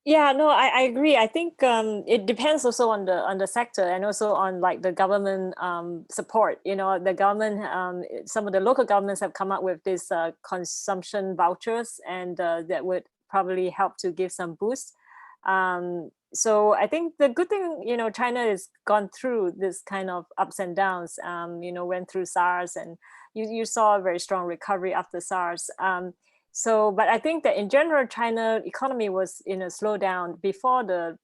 S3: Yeah, no, I agree. I think it depends also on the sector and also on like the government support. You know, the government, some of the local governments have come up with this consumption vouchers, and that would probably help to give some boost. So I think the good thing, you know, China has gone through this kind of ups and downs. You know, went through SARS, and you saw a very strong recovery after SARS. So, but I think that in general, China economy was in a slowdown before the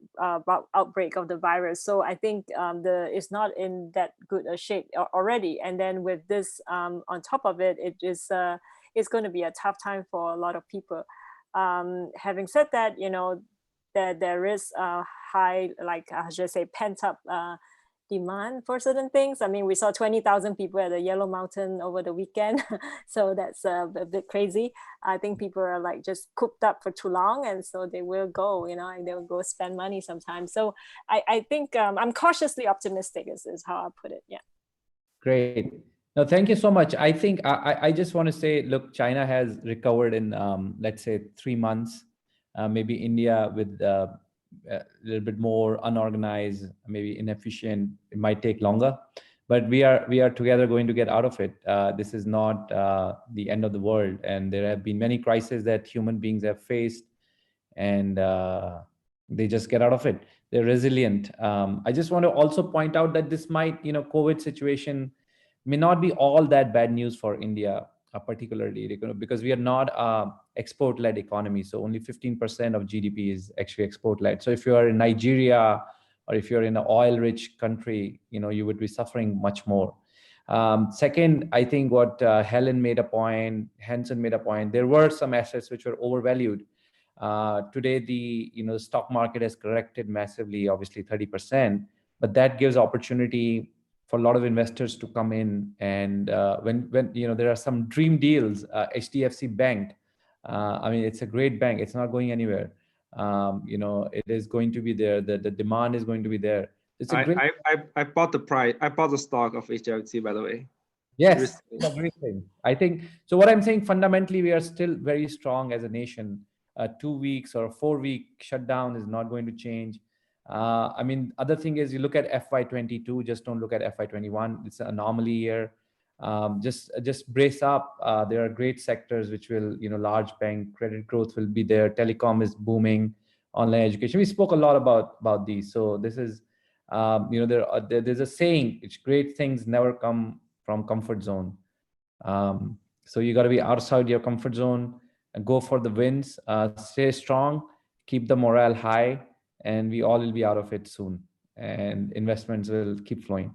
S3: outbreak of the virus. So I think it's not in that good a shape already. And then with this on top of it, it's going to be a tough time for a lot of people. Having said that, you know, there is a high, like I should say, pent up demand for certain things. I mean, we saw 20,000 people at the Yellow Mountain over the weekend. So that's a bit crazy. I think people are like just cooped up for too long. And so they will go, you know, and they will go spend money sometimes. So I think I'm cautiously optimistic is how I put it. Yeah.
S2: Great. No, thank you so much. I think I just want to say, look, China has recovered in, let's say, 3 months. Maybe India with a little bit more unorganized, maybe inefficient, it might take longer, but we are together going to get out of it. This is not the end of the world, and there have been many crises that human beings have faced, and they just get out of it. They're resilient. I just want to also point out that this might, you know, COVID situation may not be all that bad news for India, particularly because we are not a export-led economy. So only 15% of GDP is actually export-led. So if you are in Nigeria or if you're in an oil-rich country, you know, you would be suffering much more. Second, I think what Helen made a point, Hansen made a point, there were some assets which were overvalued. Today, the stock market has corrected massively, obviously 30%, but that gives opportunity for a lot of investors to come in. And when there are some dream deals, HDFC Bank, I mean, it's a great bank. It's not going anywhere. It is going to be there. The demand is going to be there. It's a great.
S4: I bought the stock of HDFC, by the way.
S2: Yes, it's a great thing. I think so. What I'm saying, fundamentally, we are still very strong as a nation. 2 weeks or 4 week shutdown is not going to change. I mean, other thing is you look at FY22, just don't look at FY21. It's an anomaly year. Just brace up. There are great sectors which will, large bank credit growth will be there. Telecom is booming. Online education. We spoke a lot about these. So this is, there's a saying: "It's great things never come from comfort zone." So you got to be outside your comfort zone and go for the wins. Stay strong, keep the morale high, and we all will be out of it soon. And investments will keep flowing.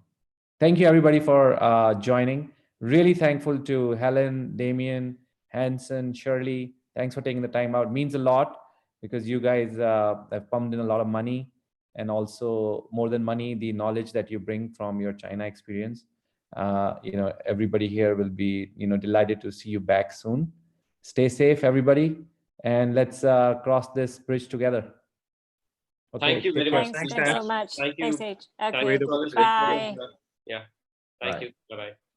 S2: Thank you everybody for joining. Really thankful to Helen, Damien, Hanson, Shirley. Thanks for taking the time out. It means a lot because you guys have pumped in a lot of money, and also more than money, the knowledge that you bring from your China experience. Everybody here will be, delighted to see you back soon. Stay safe, everybody, and let's cross this bridge together. Okay,
S1: Thank you very much.
S3: Thanks so much.
S1: Thank you.
S3: Thanks, H. Okay.
S1: Thank you for this
S3: Bye.
S1: Yeah. Thank you. Bye-bye.